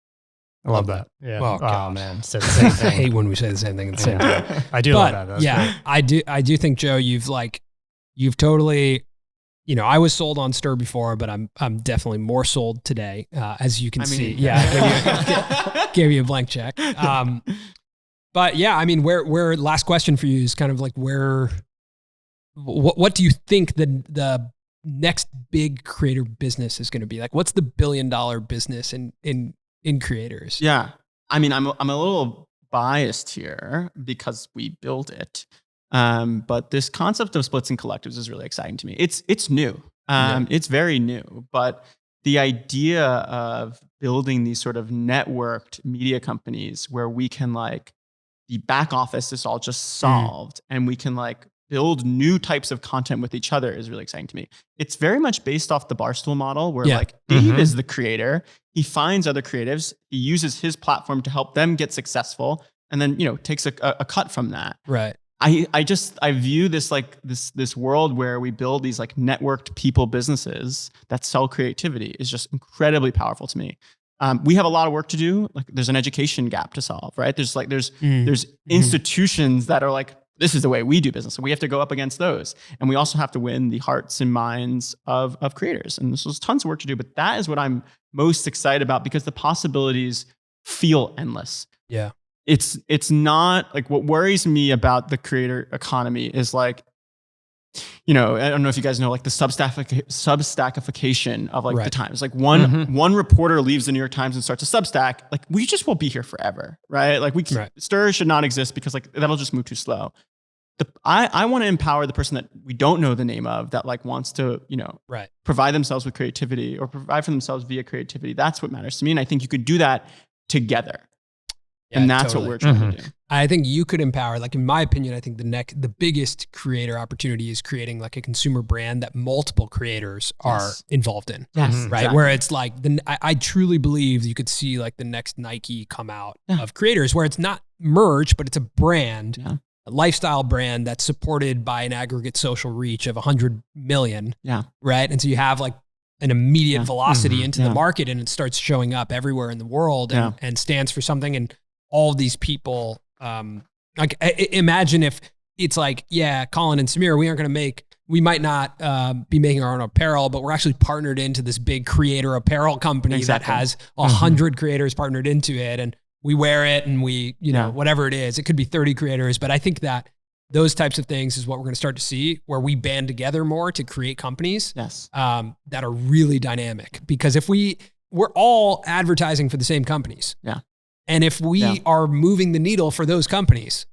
I love that. Yeah.
Well,
oh man, said the same thing.
I hate when we say the same thing at the same time.
I do love that. That's
great. I do think, Joe, you've totally, I was sold on Stir before, but I'm definitely more sold today, as you can see. Yeah, gave you a blank check. But yeah, I mean, where last question for you is kind of like what do you think the next big creator business is going to be? Like, what's the $1 billion business in creators?
Yeah, I mean, I'm a little biased here because we built it. But this concept of splits and collectives is really exciting to me. It's new. It's very new, but the idea of building these sort of networked media companies where we can like the back office is all just solved and we can like build new types of content with each other is really exciting to me. It's very much based off the Barstool model where like Dave is the creator. He finds other creatives. He uses his platform to help them get successful and then, takes a cut from that.
Right.
I view this like this world where we build these like networked people businesses that sell creativity is just incredibly powerful to me. We have a lot of work to do. Like there's an education gap to solve, right? There's institutions that are like this is the way we do business. So we have to go up against those. And we also have to win the hearts and minds of creators. And this was tons of work to do, but that is what I'm most excited about because the possibilities feel endless.
Yeah.
It's not like what worries me about the creator economy is like, I don't know if you guys know, like the substackification of like the Times. Like one reporter leaves the New York Times and starts a Substack. Like we just won't be here forever, right? Like Stir should not exist because like that'll just move too slow. I want to empower the person that we don't know the name of that like wants to, provide themselves with creativity or provide for themselves via creativity. That's what matters to me. And I think you could do that together. Yeah, and that's what we're trying to do.
I think you could empower, like in my opinion, I think the biggest creator opportunity is creating like a consumer brand that multiple creators are involved in.
Yes.
Right. Exactly. Where it's like, I truly believe you could see like the next Nike come out of creators where it's not merch, but it's a brand, a lifestyle brand that's supported by an aggregate social reach of 100 million. Yeah. Right. And so you have like an immediate velocity into the market and it starts showing up everywhere in the world and stands for something. And all these people, like imagine if it's like, Colin and Samir, we might not be making our own apparel, but we're actually partnered into this big creator apparel company that has 100 creators partnered into it. And we wear it and we, whatever it is, it could be 30 creators. But I think that those types of things is what we're going to start to see where we band together more to create companies that are really dynamic. Because if we're all advertising for the same companies. Yeah. And if we are moving the needle for those companies,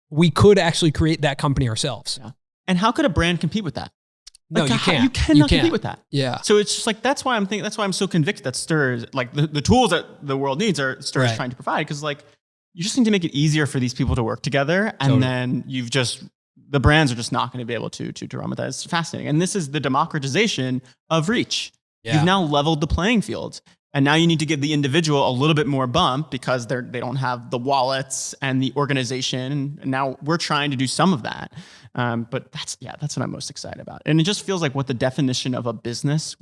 we could actually create that company ourselves. Yeah.
And how could a brand compete with that?
No, you can't.
You cannot compete with that.
Yeah.
So it's just like, that's why I'm so convicted that Stir is like the tools that the world needs are Stir is trying to provide. Cause like, you just need to make it easier for these people to work together. And then the brands are just not going to be able to run with that. It's fascinating. And this is the democratization of reach. Yeah. You've now leveled the playing field. And now you need to give the individual a little bit more bump because they don't have the wallets and the organization. And now we're trying to do some of that. But that's what I'm most excited about. And it just feels like what the definition of a business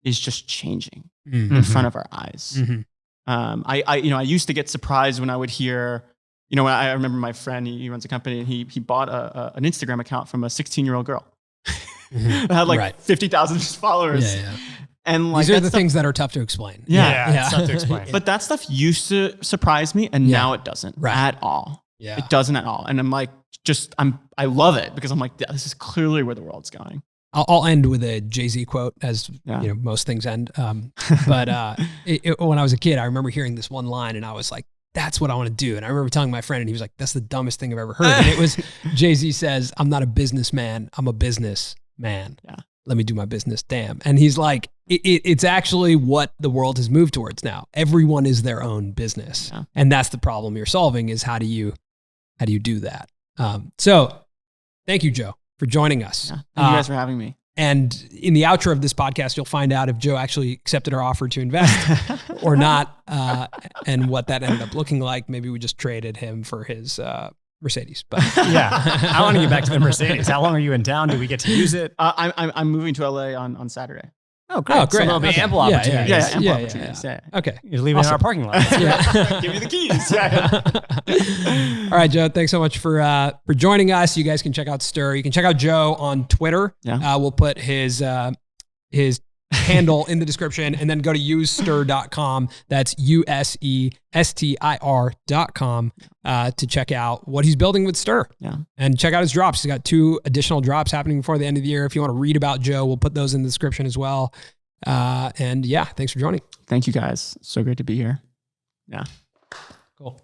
is just changing in front of our eyes. I used to get surprised when I would hear, I remember my friend, he runs a company and he bought an Instagram account from a 16-year-old girl. It had like 50,000 followers. Yeah. And like
these are the things that are tough to explain.
It's tough to explain.
But that stuff used to surprise me, and now it doesn't at all. Yeah, it doesn't at all. And I'm like, I love it because I'm like, this is clearly where the world's going.
I'll end with a Jay-Z quote, as most things end. But when I was a kid, I remember hearing this one line, and I was like, that's what I want to do. And I remember telling my friend, and he was like, that's the dumbest thing I've ever heard. And it was Jay-Z says, I'm not a businessman, I'm a businessman. Yeah. Let me do my business, damn. And he's like, it's actually what the world has moved towards now. Everyone is their own business. Yeah. And that's the problem you're solving is how do you do that? So thank you, Joe, for joining us.
Yeah. Thank you guys for having me.
And in the outro of this podcast, you'll find out if Joe actually accepted our offer to invest or not, and what that ended up looking like. Maybe we just traded him for his Mercedes, but
I want to get back to the Mercedes. How long are you in town? Do we get to use it?
I'm moving to LA on Saturday.
Oh, great. So there'll be ample opportunities.
Ample opportunities. Yeah.
Okay.
You're leaving in our parking lot.
Give me the keys.
All right, Joe. Thanks so much for joining us. You guys can check out Stir. You can check out Joe on Twitter. Yeah. We'll put his handle in the description, and then go to usestir.com. That's USESTIR.com to check out what he's building with Stir. Yeah. And check out his drops. He's got 2 additional drops happening before the end of the year. If you want to read about Joe, we'll put those in the description as well. And thanks for joining.
Thank you guys. So great to be here. Yeah.
Cool.